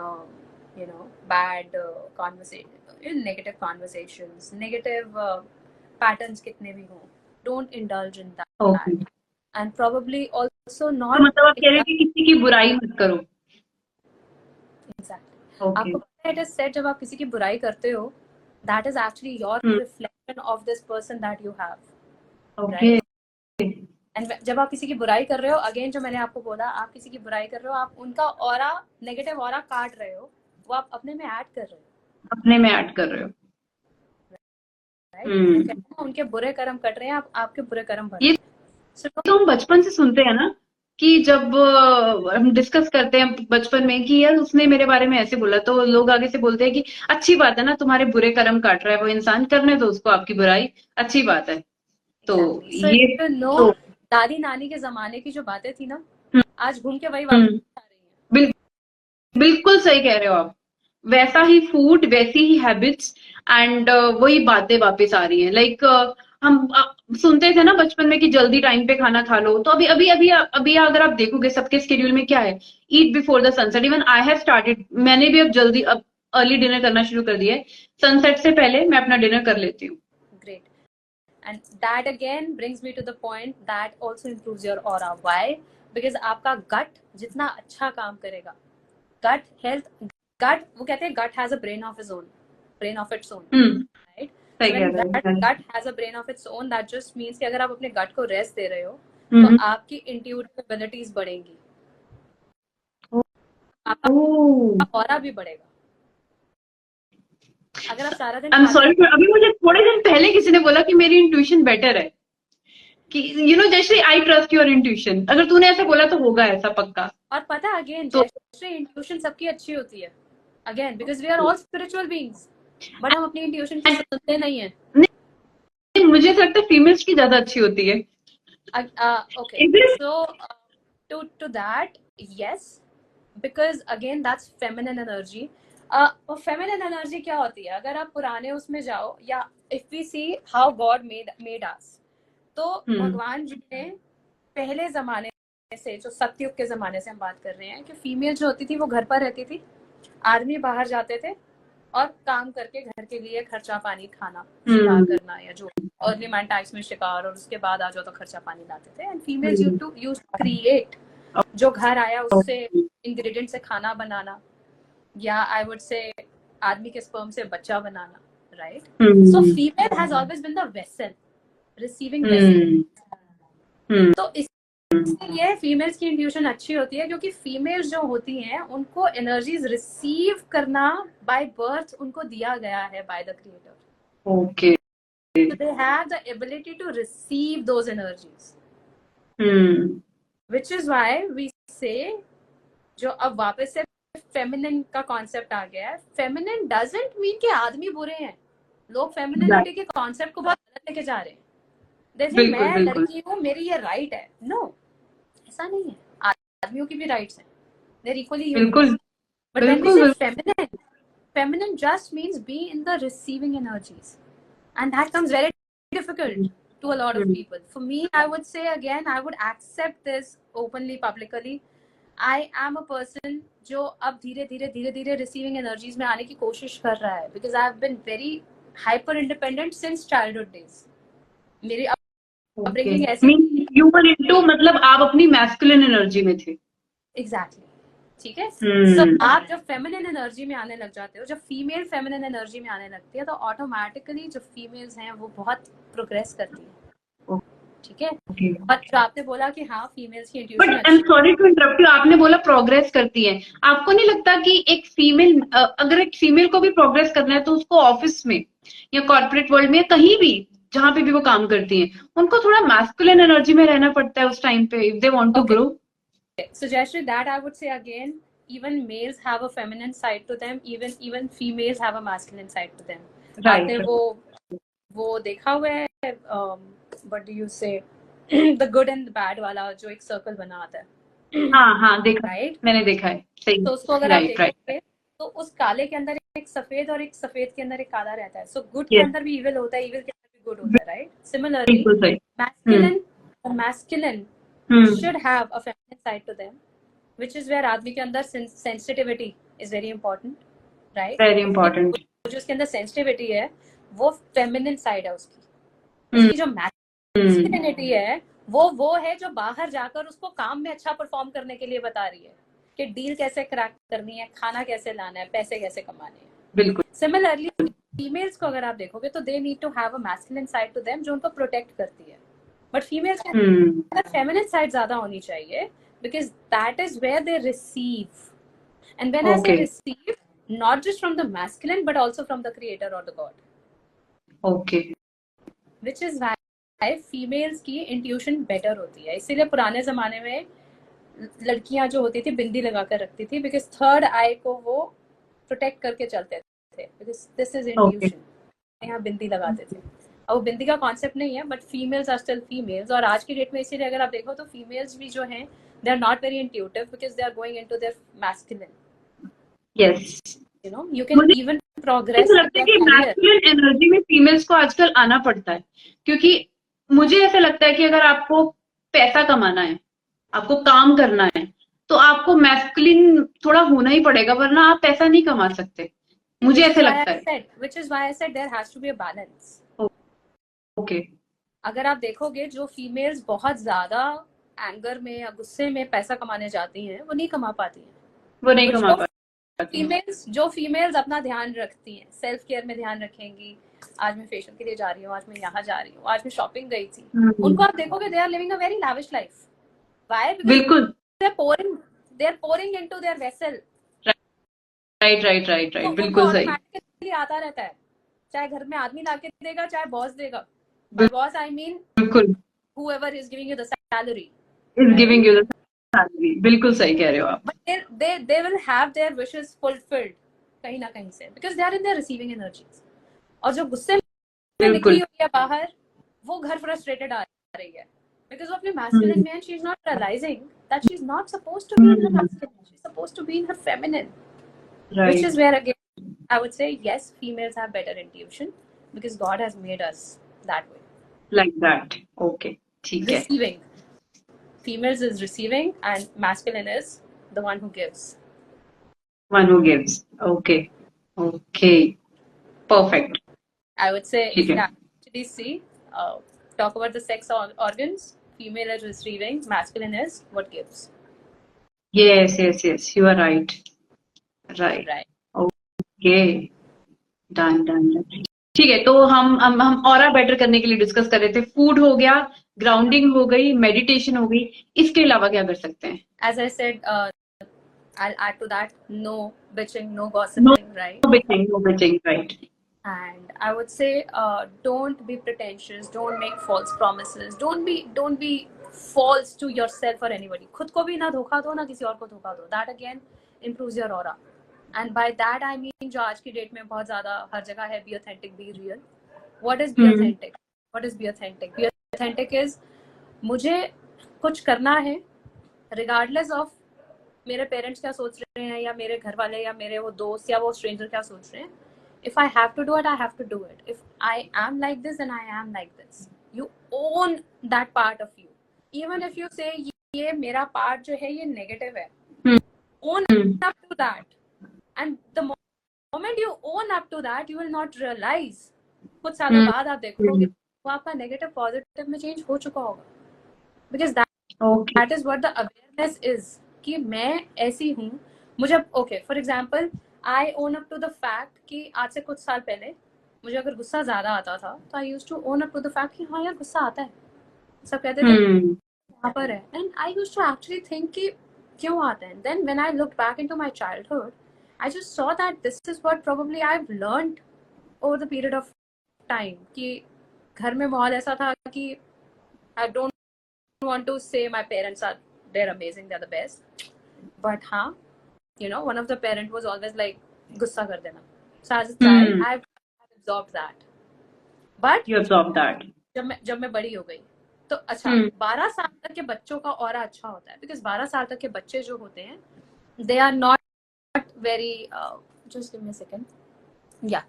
bad conversation, in negative conversations, negative patterns kitne bhi ho, don't indulge in that. Okay, And probably also तो not मतलब आप कह रहे हैं कि किसी की बुराई मत करो। exactly okay. आपको पता है it is said जब आप किसी की बुराई करते हो, that is actually your reflection of this person that you have, okay. right? And जब आप किसी की बुराई कर रहे हो, अगेन जो मैंने आपको बोला, आप किसी की बुराई कर रहे हो, आप उनका ऑरा, नेगेटिव ऑरा काट रहे हो, वो आप अपने में ऐड कर रहे हो, अपने में ऐड कर रहे हो। राइट? उनके बुरे कर्म कट रहे हैं, आप आपके बुरे कर्म भर रहे ये हैं। तो हम बचपन से सुनते हैं ना, कि जब हम डिस्कस करते हैं बचपन में कि यार उसने मेरे बारे में ऐसे बोला, तो लोग आगे से बोलते हैं कि अच्छी बात है ना, तुम्हारे बुरे कर्म काट रहा है वो इंसान, करने दो उसको आपकी बुराई, अच्छी बात है। तो ये तो दादी नानी के जमाने की जो बातें थी ना, आज घूम के वही वापस आ रही हैं। बिल्कुल सही कह रहे हो आप। वैसा ही फूड, वैसी ही हैबिट्स एंड वही बातें वापस आ रही हैं। लाइक हम सुनते थे ना बचपन में कि जल्दी टाइम पे खाना खा लो, तो अभी अभी अभी अभी अगर आप देखोगे सबके शेड्यूल में क्या है, ईट before the sunset. Even I have started, मैंने भी अब अर्ली डिनर करना शुरू कर दिया है। सनसेट से पहले मैं अपना डिनर कर लेती हूँ। Great. And that again brings me to the point that also improves your aura. Why? Because आपका gut जितना अच्छा काम करेगा, gut health, gut, वो कहते हैं gut has a brain of its own, right? So when gut has a brain of its own, that just means कि अगर आप अपने gut को rest दे रहे हो, तो आपकी intuitive abilities बढ़ेंगी, आपका aura भी बढ़ेगा। अगर आप सारा दिन अभी मुझे थोड़े दिन पहले किसी ने बोला कि मेरी इंट्यूशन बेटर है, कि Jayashree I trust your intuition. अगर तूने ऐसा बोला तो होगा ऐसा पक्का। और पता है अगेन, जयश्री इंट्यूशन सबकी अच्छी होती है, again because we are all spiritual beings, but हम अपनी इंट्यूशन की सुनते नहीं है। नहीं, मुझे लगता है फीमेल्स की ज्यादा अच्छी होती है। Okay, so to that, yes, because again that's feminine energy. Feminine energy क्या होती है? अगर आप पुराने उसमें जाओ, या if we see how God made us, तो भगवान जी ने पहले जमाने से, जो सतयुग के जमाने से हम बात कर रहे हैं, कि फीमेल जो होती थी वो घर पर रहती थी, आदमी बाहर जाते थे और काम करके घर के लिए खर्चा पानी, खाना, शिकार करना, या जो अर्ली मैन टाइम्स में शिकार, और उसके बाद आ जाओ तो खर्चा पानी लाते थे। And females used to create, जो घर आया उससे इंग्रेडिएंट से खाना बनाना, या आई वुड से आदमी के स्पर्म से बच्चा बनाना, right? So female has always been the vessel, receiving vessel. तो इसलिए फीमेल्स की इंट्यूशन अच्छी होती है, क्योंकि फीमेल्स जो होती हैं उनको एनर्जीज रिसीव करना बाय बर्थ उनको दिया गया है by the creator. Okay, so they have the ability to receive those energies, which is why we say, जो अब वापस से फेमिनिन का कॉन्सेप्ट आ गया है, फेमिनिन डजंट मीन कि आदमी बुरे हैं। लोग फेमिनिनिटी के कॉन्सेप्ट को बहुत गलत लेके जा रहे हैं। जैसे मैं लड़की हूँ, मेरी ये राइट है, नो, ऐसा नहीं है। आदमियों की भी राइट्स हैं, they're equally human. But when we say feminine, feminine just means be in the receiving energies, and that comes very difficult to a lot of people. For me, I would say again, I would accept this openly, publicly. I am a person जो अब धीरे धीरे receiving energies में आने की कोशिश कर रहा है, because I have been very hyper independent since childhood days. मेरी अपब्रिंगिंग ऐसी, you were into, मतलब आप अपनी masculine energy में थे। Exactly. ठीक है। So, आप जब फेमिनिन एनर्जी में आने लग जाते हो, जब फीमेल फेमिनिन एनर्जी में आने लगती है, तो ऑटोमेटिकली जो फीमेल्स हैं वो बहुत प्रोग्रेस करती है, ठीक है। बट जो आपने बोला कि हाँ फीमेल्स की intuition, but I am sorry to interrupt you, आपने बोला प्रोग्रेस करती है, आपको नहीं लगता कि एक फीमेल, अगर एक फीमेल को भी प्रोग्रेस करना है तो उसको ऑफिस में या कॉर्पोरेट वर्ल्ड में, कहीं भी जहां पे भी वो काम करती हैं, उनको थोड़ा मैस्कुलिन एनर्जी में रहना पड़ता है उस टाइम पे, if they want to grow? So Jayashree, that I would say again, even males have a feminine side to them, even females have a masculine side to them. Right. आपने वो देखा हुआ है, what do you say, the good and the bad वाला, जो एक circle बना आता है। हाँ देखा, right? मैंने देखा है, सही। तो उसको अगर आप देखोगे, तो उस काले के अंदर एक सफेद और एक सफेद के अंदर एक काला रहता है. सो गुड के अंदर भी इविल होता है, इविल के अंदर भी गुड होता है, राइट? सिमिलरली बिल्कुल सही. masculine should have a feminine side to them, which is where आदमी के अंदर sensitivity is very important, right? Very important. जो उसके अंदर sensitivity है वो feminine side है उसकी जो masculinity है वो है जो बाहर जाकर उसको काम में अच्छा परफॉर्म करने के लिए बता रही है कि डील कैसे क्रैक करनी है, खाना कैसे लाना है, पैसे कैसे कमाने हैं. बिल्कुल. सिमिलरली फीमेल्स को अगर आप देखोगे तो they need to have a masculine side to them जो उनको प्रोटेक्ट करती है. बट फीमेल्स के अंदर फेमिनिन साइड ज्यादा होनी चाहिए because that is where they receive. And when I say receive, not just from the masculine but also from the creator और the god. Okay. Which is why females की intuition better होती है. इसीलिए पुराने जमाने में लड़कियां जो होती थी बिंदी लगा कर रखती थी बिकॉज थर्ड आई को वो प्रोटेक्ट करके चलते थे बिकॉज दिस इज इंट्यूशन. यहाँ बिंदी लगाते थे. अब वो बिंदी का कॉन्सेप्ट नहीं है but females are still females. और आज की डेट में इसीलिए अगर आप देखो तो फीमेल्स भी जो हैं they are not very intuitive because they are going into their masculine. Yes. You know you can even progress. मुझे लगता है कि मैस्कुलिन एनर्जी में फीमेल्स को आजकल आना पड़ता है क्योंकि मुझे ऐसा लगता है कि अगर आपको पैसा कमाना है, आपको काम करना है, तो आपको मैस्कुलिन थोड़ा होना ही पड़ेगा वरना आप पैसा नहीं कमा सकते. मुझे ऐसे लगता है. Which is why I said there has to be a balance. Okay. अगर आप देखोगे जो फीमेल्स बहुत ज्यादा एंगर में या गुस्से में पैसा कमाने जाती हैं वो नहीं कमा पाती हैं. वो नहीं कमा पाती. जो फीमेल्स अपना ध्यान रखती हैं, सेल्फ केयर में ध्यान रखेंगी, आज मैं फेशियल के लिए जा रही हूँ, आज मैं यहाँ जा रही हूँ, आज मैं शॉपिंग गई थी, उनको आप देखोगे they are living a very lavish life. Why? बिल्कुल. they are pouring into their vessel. Right. बिल्कुल सही. ऑटोमेटिकली आता रहता है, चाहे घर में आदमी लाके देगा चाहे बॉस देगा. By boss I mean बिल्कुल. whoever is giving you the salary is giving you the salary. बिल्कुल सही कह रहे हो आप. But they will have their wishes fulfilled कहीं ना कहीं से because they are in their receiving energies. और जो गुस्से में निकली हुई है बाहर वो घर frustrated आ रही है because of the masculine man. She is not realizing that she is not supposed to be in her masculine. She is supposed to be in her feminine. Right. Which is where again I would say yes, females have better intuition because God has made us that way. Like that. Okay. ठीक है. Receiving. Females is receiving and masculine is the one who gives. One who gives. Okay. Perfect. I would say if you actually see, talk about the sex organs, female is receiving, masculine is what gives. Yes. You are right. Right. Okay. Done. ठीक है. तो हम aura better करने के लिए discuss कर रहे थे. फूड हो गया, ग्राउंडिंग हो गई, मेडिटेशन हो गई. इसके अलावा क्या कर सकते हैं? As I said, I'll add to that, no bitching, no gossiping, right? No bitching, right. And I would say, don't be pretentious, don't make false promises, don't be false to yourself or anybody. खुद को भी ना धोखा दो ना किसी और को धोखा दो. That again improves your aura. And by that I mean जो आज की डेट में बहुत ज्यादा हर जगह है, be authentic, be real. What is be authentic? What is be authentic? Be authentic is मुझे कुछ करना है regardless of मेरे पेरेंट्स क्या सोच रहे हैं या मेरे घर वाले या मेरे वो दोस्त या वो स्ट्रेंजर क्या सोच रहे हैं. If I have to do it, I have to do it. If I am like this, then I am like this. You own that part of you. Even if you say ये मेरा part जो है ये negative है, own up to that. And the moment you own up to that, you will not realize. कुछ सालों बाद आप देखोगे वो आपका negative positive में change हो चुका होगा. Because that is what the awareness is. कि मैं ऐसी हूँ. मुझे okay, for example, I own up to the fact कि आज से कुछ साल पहले मुझे अगर गुस्सा ज्यादा आता था तो I used to own up to the fact कि हाँ यार गुस्सा आता है. सब कहते थे यहाँ पर है. And I used to actually think कि क्यों आता है. Then when I looked back into my childhood, I just saw that this is what probably I've learned over the period of time. कि घर में माहौल ऐसा था कि I don't want to say my parents are they're amazing, they're the best, but हाँ, you know, one of the parent was always like गुस्सा कर देना. So as a child, I've absorbed that. But you absorbed that. जब मैं बड़ी हो गई तो अच्छा 12 साल तक के बच्चों का ऑरा अच्छा होता है because 12 साल तक के बच्चे जो होते हैं they are not very just give me a second. Yeah.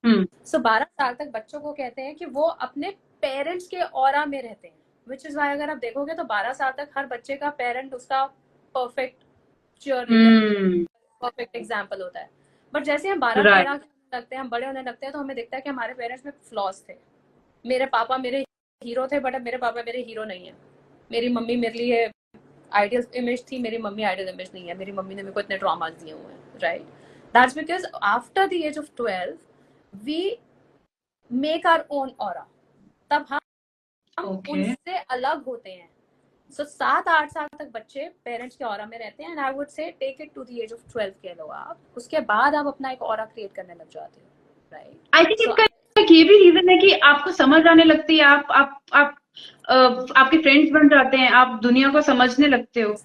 हम्म 12 साल तक बच्चों को कहते हैं कि वो अपने पेरेंट्स के ऑरा में रहते हैं, विच इज वाई अगर आप देखोगे तो 12 साल तक हर बच्चे का पेरेंट उसका परफेक्ट हम्म परफेक्ट एग्जाम्पल होता है। बट जैसे हम 12-13 राइट लगते हैं, हम बड़े होने लगते हैं, तो हमें दिखता है कि हमारे पेरेंट्स में फ्लॉज थे। मेरे पापा मेरे हीरो थे, बट अब मेरे पापा मेरे हीरो नहीं है। मेरी मम्मी मेरे लिए आइडियल इमेज थी, मेरी मम्मी आइडियल इमेज नहीं है। मेरी मम्मी ने मेरे को इतने ट्रॉमास दिए हुए हैं, right? That's because after the age of 12 we make our own aura. तब हम ओके उनसे अलग होते हैं। सो 7-8 साल तक बच्चे पेरेंट्स के ऑरा में रहते हैं, and I would say take it to the age of 12 कह लो आप। उसके बाद आप अपना एक ऑरा क्रिएट करने लग जाते हो, राइट? आई थिंक सो इसका एक ये भी रीजन है कि आपको समझ आने लगती है, आप आपके फ्रेंड्स बन जाते हैं, आप दुनिया को समझने लगते हो।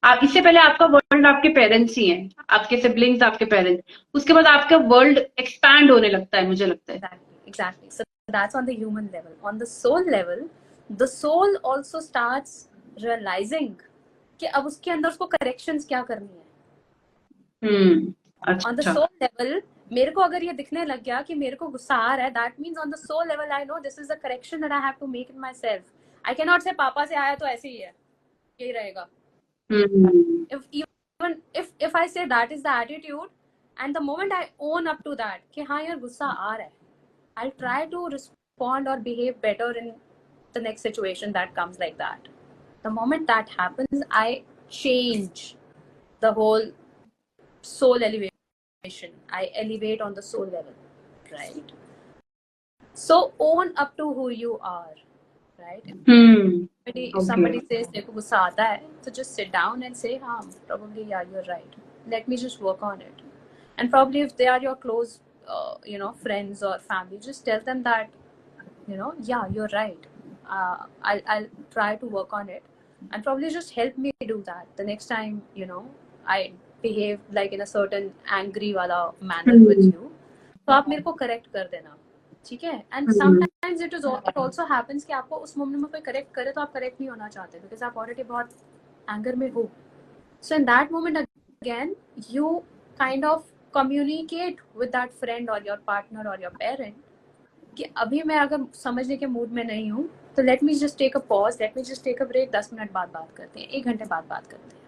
आप इससे पहले आपका वर्ल्ड आपके पेरेंट्स ही हैं, आपके सिबलिंग्स, आपके पेरेंट्स, उसके बाद आपका वर्ल्ड एक्सपैंड होने लगता है, मुझे लगता है। exactly. So that's on the human level. On the soul level, the soul also starts realizing कि अब उसके अंदर उसको करेक्शंस क्या करनी है। ऑन द अच्छा सोल लेवल मेरे को अगर ये दिखने लग गया कि मेरे को गुस्सा आ रहा है, that means on the soul level I know this is the correction that I have to make in my self. I can not say पापा से आया तो ऐसे ही है, यही रहेगा। if even if I say that is the attitude, and the moment I own up to that कि हाँ यार गुस्सा आ रहा है, I'll try to respond or behave better in the next situation that comes like that. The moment that happens, I change the whole soul elevation. I elevate on the soul level, right? So own up to who you are, right? If somebody says देखो गुस्सा आता है, so just sit down and say, हाँ, probably yeah, you're right. Let me just work on it. And probably if they are your close, friends or family, just tell them that, yeah, you're right. I'll try to work on it, and probably just help me do that the next time, I behave like in a certain angry wala manner with you. तो आप मेरे को correct कर देना, ठीक है? And sometimes it also happens कि आपको उस मोमेंट में कोई करेक्ट करे तो आप करेक्ट नहीं होना चाहते, बिकॉज आप ऑलरेडी बहुत एंगर में हो। So in that moment again you kind of communicate with that friend और योर पार्टनर और योर पेरेंट कि अभी मैं अगर समझने के मूड में नहीं हूँ, तो let me just take a pause, let me just take a break. 10 minute बाद बात करते हैं, 1 घंटे बाद बात करते हैं,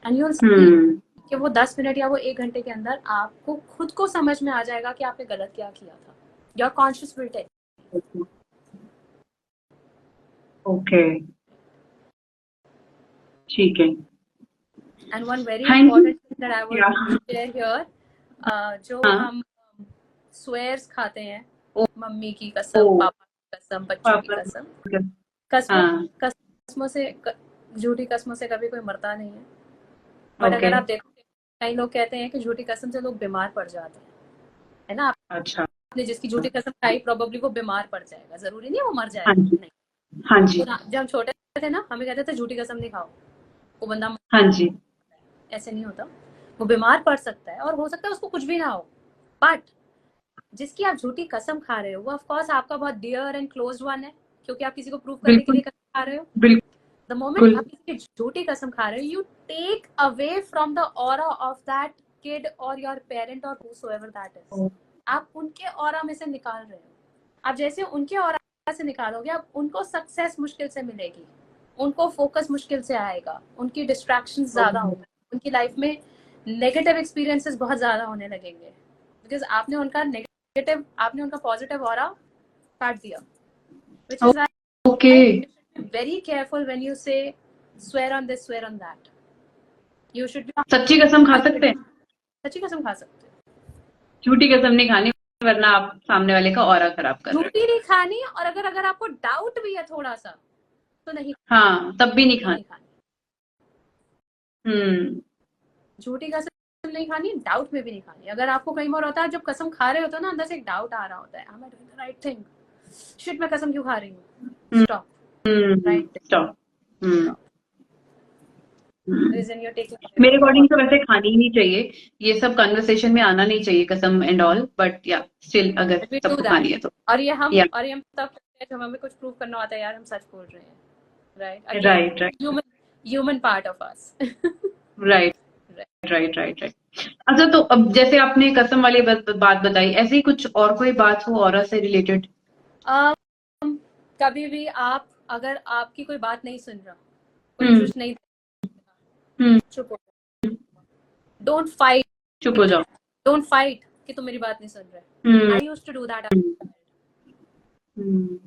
एंड यू विल सी कि वो 10 मिनट या वो 1 घंटे के अंदर आपको खुद को समझ में आ जाएगा कि आपने गलत क्या किया था। Your conscious will tell. Okay ठीक है। And one very important thing that I would share here, जो हम स्वेयर्स खाते हैं, मम्मी की कसम, पापा की कसम, बच्चों की कसम, कसमों से, झूठी कसमों से कभी कोई मरता नहीं है। बट अगर आप देखो, कई लोग कहते हैं कि झूठी कसम से लोग बीमार पड़ जाते हैं, है ना? अच्छा, आपने जिसकी झूठी कसम खाई प्रोबेबली वो बीमार पड़ जाएगा, जरूरी नहीं वो मर जाएगा। नहीं, हाँ जी, जब हम छोटे थे ना, हमें कहते थे झूठी कसम नहीं खाओ, वो बंदा, हाँ जी, ऐसे नहीं होता, वो बीमार पड़ सकता है और हो सकता है उसको कुछ भी ना हो। बट जिसकी आप झूठी कसम खा रहे हो वो ऑफ कोर्स आपका बहुत डियर एंड क्लोज वन है, क्योंकि आप किसी को प्रूव करने के लिए कसम खा रहे हो। द मोमेंट आप किसी की झूठी कसम खा रहे हो, you take away from the aura of that kid और योर पेरेंट और हूसोएवर दैट इज। आप उनके ऑरा में से निकाल रहे हो। आप जैसे उनके ऑरा से निकालोगे, आप उनको सक्सेस मुश्किल से मिलेगी, उनको फोकस मुश्किल से आएगा, उनकी डिस्ट्रैक्शंस ज्यादा होंगी, उनकी लाइफ में नेगेटिव एक्सपीरियंसेस बहुत ज्यादा होने लगेंगे, बिकॉज आपने उनका नेगेटिव, आपने उनका पॉजिटिव ऑरा काट दिया। Which is okay, very careful when you say swear on this, swear on that. You should be सच्ची कसम खा सकते हैं, सच्ची कसम खा सकते हैं, झूठी कसम नहीं खानी, वरना आप सामने वाले का ऑरा खराब कर रहे हो। झूठी नहीं खानी, और अगर आपको डाउट भी है थोड़ा सा तो नहीं, हाँ, तब भी नहीं खानी। झूठी कसम नहीं खानी, डाउट में भी नहीं खानी। अगर आपको कई बार होता है जब कसम खा रहे होते हो ना, अंदर से एक डाउट आ रहा होता है, am I doing the right thing? Shit, मैं कसम क्यों खा रही हूँ? Stop, right, stop. मेरे अकॉर्डिंग तो वैसे खानी ही नहीं चाहिए, ये सब कन्वर्सेशन में आना नहीं चाहिए, कसम एंड ऑल, बट या स्टिल अगर सबको खानी है तो। और ये हम तब जब हमें कुछ प्रूव करना होता है, यार हम सच बोल रहे हैं, right, right, human part of us, right. अच्छा, तो अब जैसे आपने कसम वाली बात बताई, ऐसे ही कुछ और कोई बात हो ऑरा से रिलेटेड? कभी भी आप अगर आपकी कोई बात नहीं सुन रहा, कोई हम्म। इंटरेस्ट नहीं, हम्म। चुप हो जाओ। डोंट फाइट, चुप हो जाओ। डोंट फाइट कि तुम मेरी बात नहीं सुन रहे। Hmm. I used to do that, hmm.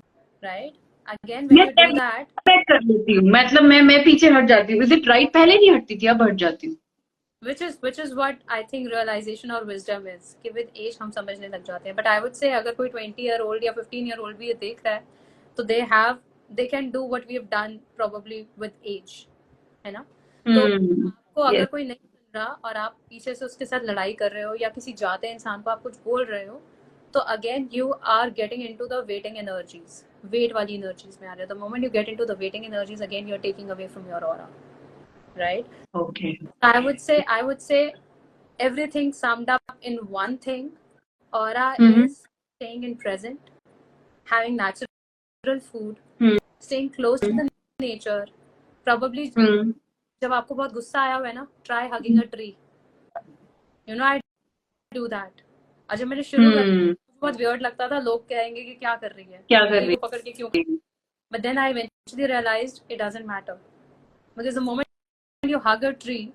Right? Again when मैं यू डू दैट, मैं कर लेती हूँ, मतलब मैं पीछे हट जाती हूँ। Is it right? पहले नहीं हटती थी, अब हट जाती हूँ। which is what I think realization और wisdom is कि with age हम समझने लग जाते हैं. But I would say अगर कोई 20-year-old या 15-year-old भी ये देख रहा है, तो they can do what we have done probably with age, है ना? तो आपको अगर यस। कोई नहीं सुन रहा और आप पीछे से उसके साथ लड़ाई कर रहे हो या किसी जाते इंसान को आप कुछ बोल रहे हो, तो again you are getting into the weighting energies, weight वाली एनर्जीज में आ रहे हो. The moment you get into the weighting energies, again you are taking away from your aura, right? Okay. I would say everything summed up in one thing. Aura is staying in present, having natural food, staying close to the nature. Probably जब आपको बहुत गुस्सा आया हुआ है ना, try hugging a tree. You know, I do that. और जब मैंने शुरू कर, बहुत weird लगता था, लोग कहेंगे कि क्या कर रही है, क्या कर ट्री रही को पकड़ के क्यों. But then I eventually realized it doesn't matter, because the moment you hug a tree,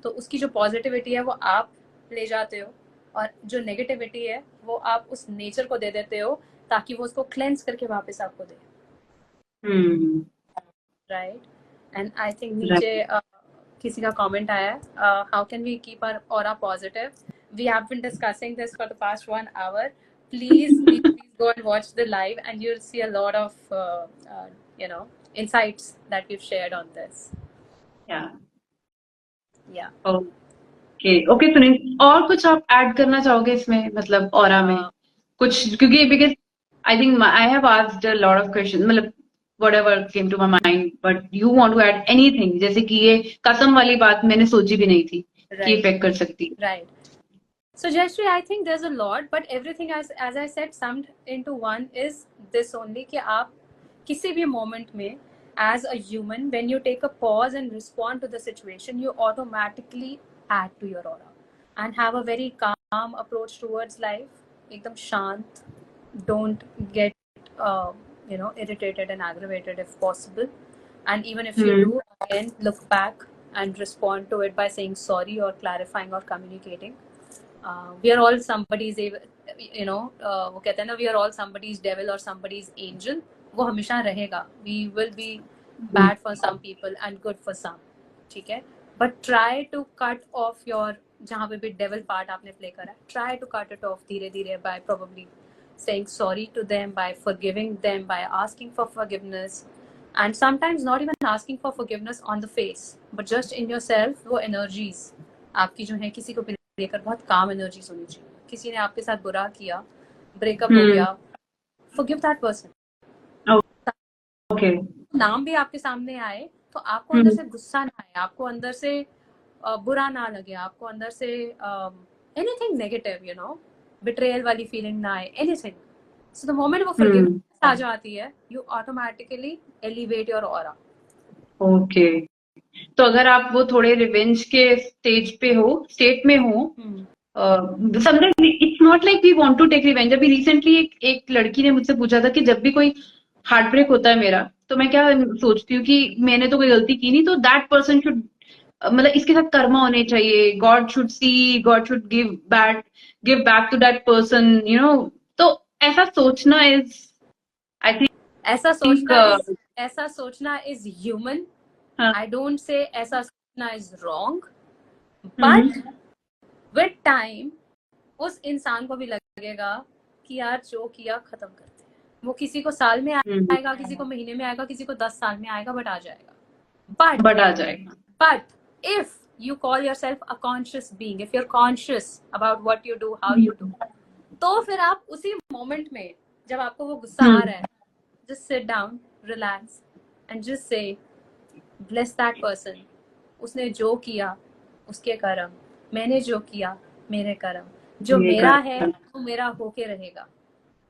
तो उसकी जो पॉजिटिविटी है वो आप ले जाते हो, और जो नेगेटिविटी है वो आप उस नेचर को दे देते हो, ताकि वो उसको क्लेंस करके वापस आपको दे. राइट? एंड आई थिंक नीचे किसी का कमेंट आया है, how can we keep our aura positive. We have been discussing this for the past 1 hour. Please go and watch the live, and you'll see a lot of insights that we've shared on this. Yeah. Okay Sunil, और कुछ आप add करना चाहोगे इसमें, मतलब aura में कुछ? क्योंकि because I think I have asked a lot of question, मतलब whatever came to my mind, but you want to add anything, जैसे कि ये कसम वाली बात मैंने सोची भी नहीं थी कि इफेक्ट कर सकती है. Right. So Jayashree, I think there's a lot, but everything as I said summed into one is this only, कि आप किसी भी moment में as a human, when you take a pause and respond to the situation, you automatically add to your aura and have a very calm approach towards life. एकदम शांत, don't get irritated and aggravated if possible, and even if you do, again look back and respond to it by saying sorry or clarifying or communicating. We are all somebody's, वो कहते हैं ना, we are all somebody's devil or somebody's angel. वो हमेशा रहेगा. We will be bad for some people and good for some, ठीक है? But try to cut off your, जहाँ पे भी devil part आपने play करा है, try to cut it off धीरे धीरे by probably saying sorry to them, by forgiving them, by asking for forgiveness, and sometimes not even asking for forgiveness on the face, but just in yourself. वो energies आपकी जो है, किसी को लेकर बहुत काम एनर्जीज होनी चाहिए. किसी ने आपके साथ बुरा किया, ब्रेकअप हो गया, forgive that person. ओके. नाम भी आपके सामने आए तो आपको अंदर से गुस्सा ना आए, आपको अंदर से बुरा ना लगे, आपको अंदर से एनीथिंग नेगेटिव, बिट्रेयल वाली फीलिंग ना आए, एनीथिंग. सो द मोमेंट वो फॉरगिवनेस आ जाती है, you automatically elevate your aura. Okay. तो अगर आप वो थोड़े रिवेंज के स्टेट में हो, sometimes it's not like we want to take revenge. अभी रिसेंटली एक लड़की ने मुझसे पूछा था कि जब भी कोई हार्ट ब्रेक होता है मेरा, तो मैं क्या सोचती हूँ कि मैंने तो कोई गलती की नहीं, तो दैट पर्सन शुड, मतलब इसके साथ कर्मा होने चाहिए, God should see, God should give back to that person, तो ऐसा सोचना इज, आई थिंक, ऐसा सोचना is human. I don't say ऐसा सोचना is wrong, but with time उस इंसान को भी लगेगा कि यार जो किया खत्म करते हैं. वो किसी को साल में आएगा, किसी को महीने में आएगा, किसी को 10 साल में आएगा, बट आ जाएगा. But if you call yourself a conscious being, if you're conscious about what you do, how you do, तो फिर आप उसी मोमेंट में जब आपको वो गुस्सा आ रहा है, just sit down, relax and just say, bless that person. उसने जो किया उसके कर्म, मैंने जो किया मेरे कर्म. जो मेरा है वो मेरा होके रहेगा,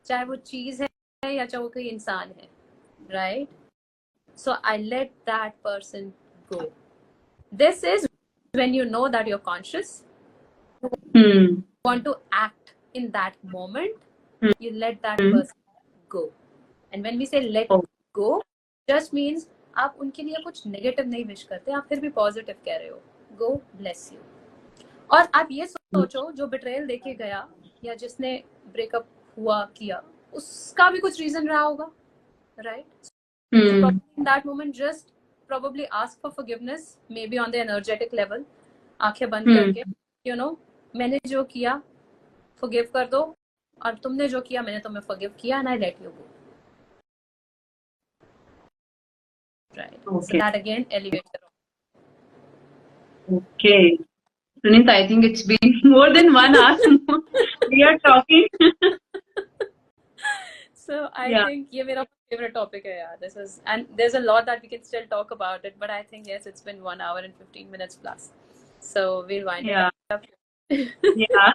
चाहे वो चीज है या चाहे वो कोई इंसान है. Right? So I let that person go. This is when you know that you're conscious, hmm want to act in that moment, hmm you let that hmm, person go. And when we say let ओ- go, just means आप उनके लिए कुछ negative नहीं wish करते, आप फिर भी पॉजिटिव कह रहे हो, गो ब्लेस यू। और आप ये सोचो जो बिट्रेयल देके गया या जिसने ब्रेकअप हुआ किया, उसका भी कुछ रीजन रहा होगा, right? So hmm probably in that moment just probably ask for forgiveness, maybe on the energetic level, आंखें बंद करके, you know, मैंने जो किया forgive कर दो, और तुमने जो किया मैंने तुम्हें forgive किया, and I let you go, right? So okay that again elevates the okay Sunit, I think it's been more than 1 hour we are talking. So I Yeah, think ये मेरा favorite topic है यार, this is, and there's a lot that we can still talk about it, but I think yes, it's been 1 hour and 15 minutes plus, so we'll wind it yeah, up. yeah.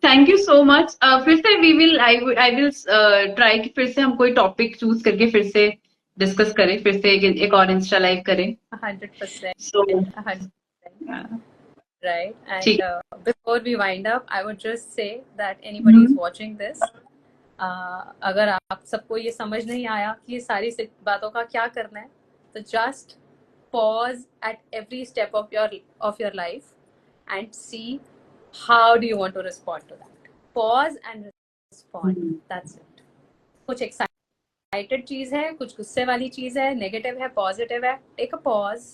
Thank you so much. फिर से I will try कि फिर से हम कोई topic choose करके फिर से डिस्कस करें, फिर से एक और इंस्टा लाइव करें। 100%, सो 100%. Right? And ठीक। before we wind up, I would just say that anybody who's watching this, अगर आप सबको ये समझ नहीं आया कि ये सारी बातों का क्या करना है, तो just pause at every step of your life and see how do you want to respond to that. Pause and respond. That's it. कुछ excited चीज है, कुछ गुस्से वाली चीज है, नेगेटिव है, पॉजिटिव है, take a pause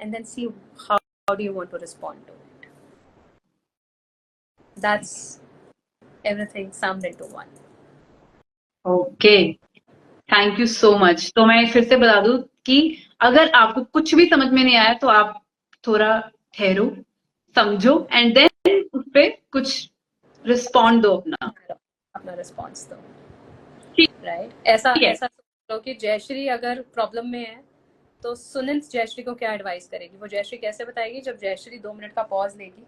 and then see how do you want to respond to it. That's everything summed into one. Okay, thank you so much. तो मैं फिर से बता दूं कि अगर आपको कुछ भी समझ में नहीं आया तो आप थोड़ा ठहरो, समझो एंड देन उस पे कुछ रिस्पॉन्ड दो अपना रिस्पॉन्स दो, ठीक राइट? ऐसा है। ऐसा सोच लो कि जयश्री अगर प्रॉब्लम में है तो सुनिल जयश्री को क्या एडवाइस करेगी, वो जयश्री कैसे बताएगी? जब जयश्री 2 मिनट का पॉज लेगी,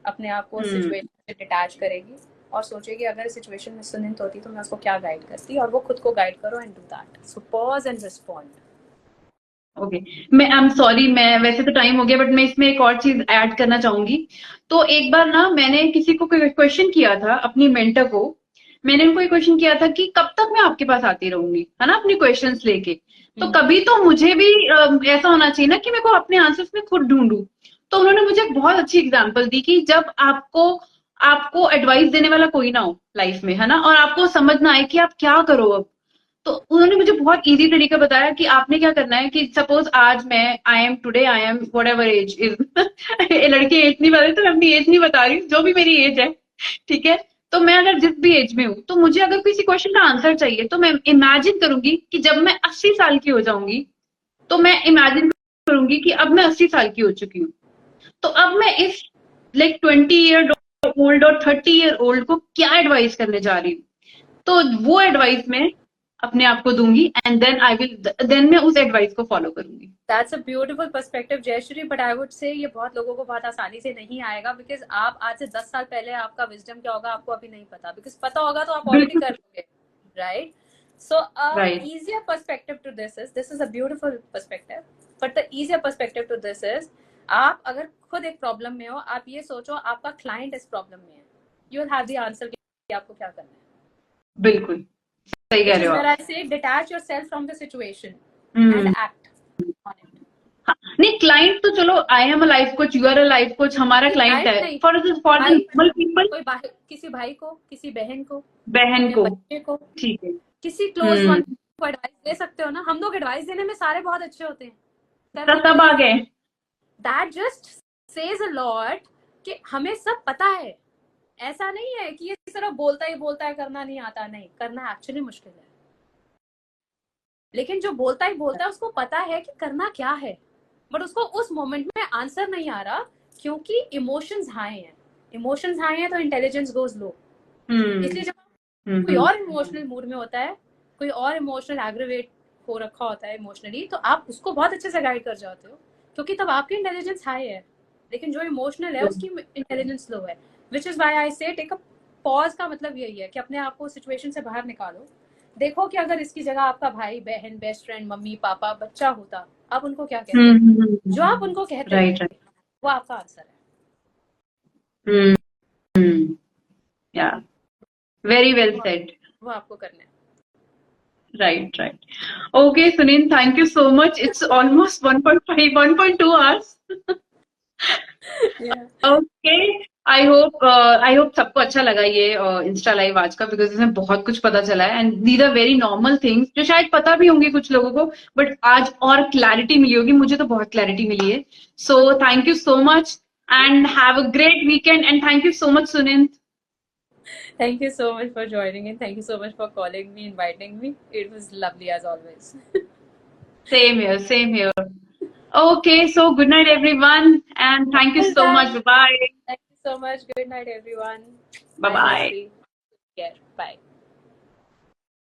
अपने आप को सिचुएशन से डिटैच करेगी और सोचेगी अगर सिचुएशन में सुनिल होती तो मैं उसको क्या गाइड करती, और वो खुद को गाइड करो and do that. So pause and respond. Okay, मैं आई एम सॉरी, मैं वैसे तो टाइम हो गया बट मैं इसमें एक और चीज ऐड करना चाहूंगी। तो एक बार ना मैंने किसी को क्वेश्चन किया था, अपनी मेंटर को मैंने उनको एक क्वेश्चन किया था कि कब तक मैं आपके पास आती रहूंगी, है ना, अपनी क्वेश्चंस लेके। तो कभी तो मुझे भी ऐसा होना चाहिए ना कि मेरे को अपने आंसर्स में खुद ढूंढूं। तो उन्होंने मुझे एक बहुत अच्छी एग्जाम्पल दी कि जब आपको आपको एडवाइस देने वाला कोई ना हो लाइफ में, है ना, और आपको समझ ना आए कि आप क्या करो अब, तो उन्होंने मुझे बहुत इजी तरीका बताया कि आपने क्या करना है कि सपोज आज मैं I am whatever age is लड़के एज नहीं बता रहे तो मैं अपनी एज नहीं बता रही, जो भी मेरी एज है, ठीक है। तो मैं अगर जिस भी एज में हूँ तो मुझे अगर किसी क्वेश्चन का आंसर चाहिए तो मैं इमेजिन करूंगी कि जब मैं 80 साल की हो जाऊंगी तो मैं इमेजिन करूंगी कि अब मैं 80 साल की हो चुकी हूँ। तो अब मैं इस लाइक 20 ईयर ओल्ड और 30 ईयर ओल्ड को क्या एडवाइस करने जा रही हूँ, तो वो एडवाइस मैं अपने आप को दूंगी एंड देन मैं उस एडवाइस को फॉलो करूंगी। That's a beautiful perspective Jayashree, but I would say ये बहुत लोगों को बहुत आसानी से नहीं आएगा, बिकॉज आप आज से 10 साल पहले आपका विजडम क्या होगा आपको अभी नहीं पता, बिकॉज पता होगा तो आप ऑलरेडी कर लोगे, right? So right easier perspective to this is a beautiful perspective, but the easier perspective to this is, आप अगर खुद एक प्रॉब्लम में हो, आप ये सोचो आपका क्लाइंट इस प्रॉब्लम में है, you will have the answer कि आपको क्या करना है। बिल्कुल सही कह Which रहे is हो where आप। I say detach yourself from the situation and act on it. हाँ, नहीं क्लाइंट तो चलो, I am a life coach, you are a life coach, हमारा क्लाइंट क्लाइंट है, नहीं, फॉर द भाई, नॉर्मल पीपल, कोई किसी भाई को, किसी बहन को, बहन अपने को, बच्चे को, ठीक है। किसी क्लोज वन को एडवाइस दे सकते हो ना। हम लोग एडवाइस देने में सारे बहुत अच्छे होते हैं, करने में सब आ नहीं। गए। That just says a lot कि हमें सब पता है। ऐसा नहीं है कि ये सिर्फ बोलता ही बोलता है, करना नहीं आता, नहीं, करना एक्चुअली मुश्किल है, लेकिन जो बोलता ही बोलता है उसको पता है कि करना क्या है, बट उसको उस मोमेंट में आंसर नहीं आ रहा क्योंकि इमोशंस हाई हैं। इमोशंस हाई हैं तो इंटेलिजेंस गोज लो। इसलिए जब कोई और इमोशनल मूड में होता है, कोई और इमोशनल एग्रीवेट हो रखा होता है इमोशनली, तो आप उसको बहुत अच्छे से गाइड कर जाते हो क्योंकि तब आपकी इंटेलिजेंस हाई है, लेकिन जो इमोशनल है उसकी इंटेलिजेंस लो है। विच इज वाई आई से टेक अ पॉज का मतलब यही है कि अपने आप को सिचुएशन से बाहर निकालो, देखो कि अगर इसकी जगह आपका भाई बहन बेस्ट फ्रेंड मम्मी पापा बच्चा होता, आप उनको क्या कहते? जो आप उनको कहते राइट राइट। वो आपका आंसर है। या वेरी वेल सेड. वो आपको करना है. Right, right. Okay, Sunil, thank you so much. It's almost 1.5, 1.2 hours. Yeah. Okay. I hope सबको अच्छा लगा ये इंस्टा लाइव आज का, बिकॉज इसमें बहुत कुछ पता चला है and these are very normal things जो शायद पता भी होंगे कुछ लोगों को, बट आज और क्लैरिटी मिली होगी. मुझे तो बहुत क्लैरिटी मिली है. So thank you so much and have a great weekend and thank you so much Sunil. Thank you so much for joining in. Thank you so much for calling me, inviting me. It was lovely as always. Same here, same here. Okay, so good night everyone and thank you so much. Bye bye. Thank you so much. Good night, everyone. Bye bye. Take care. Bye.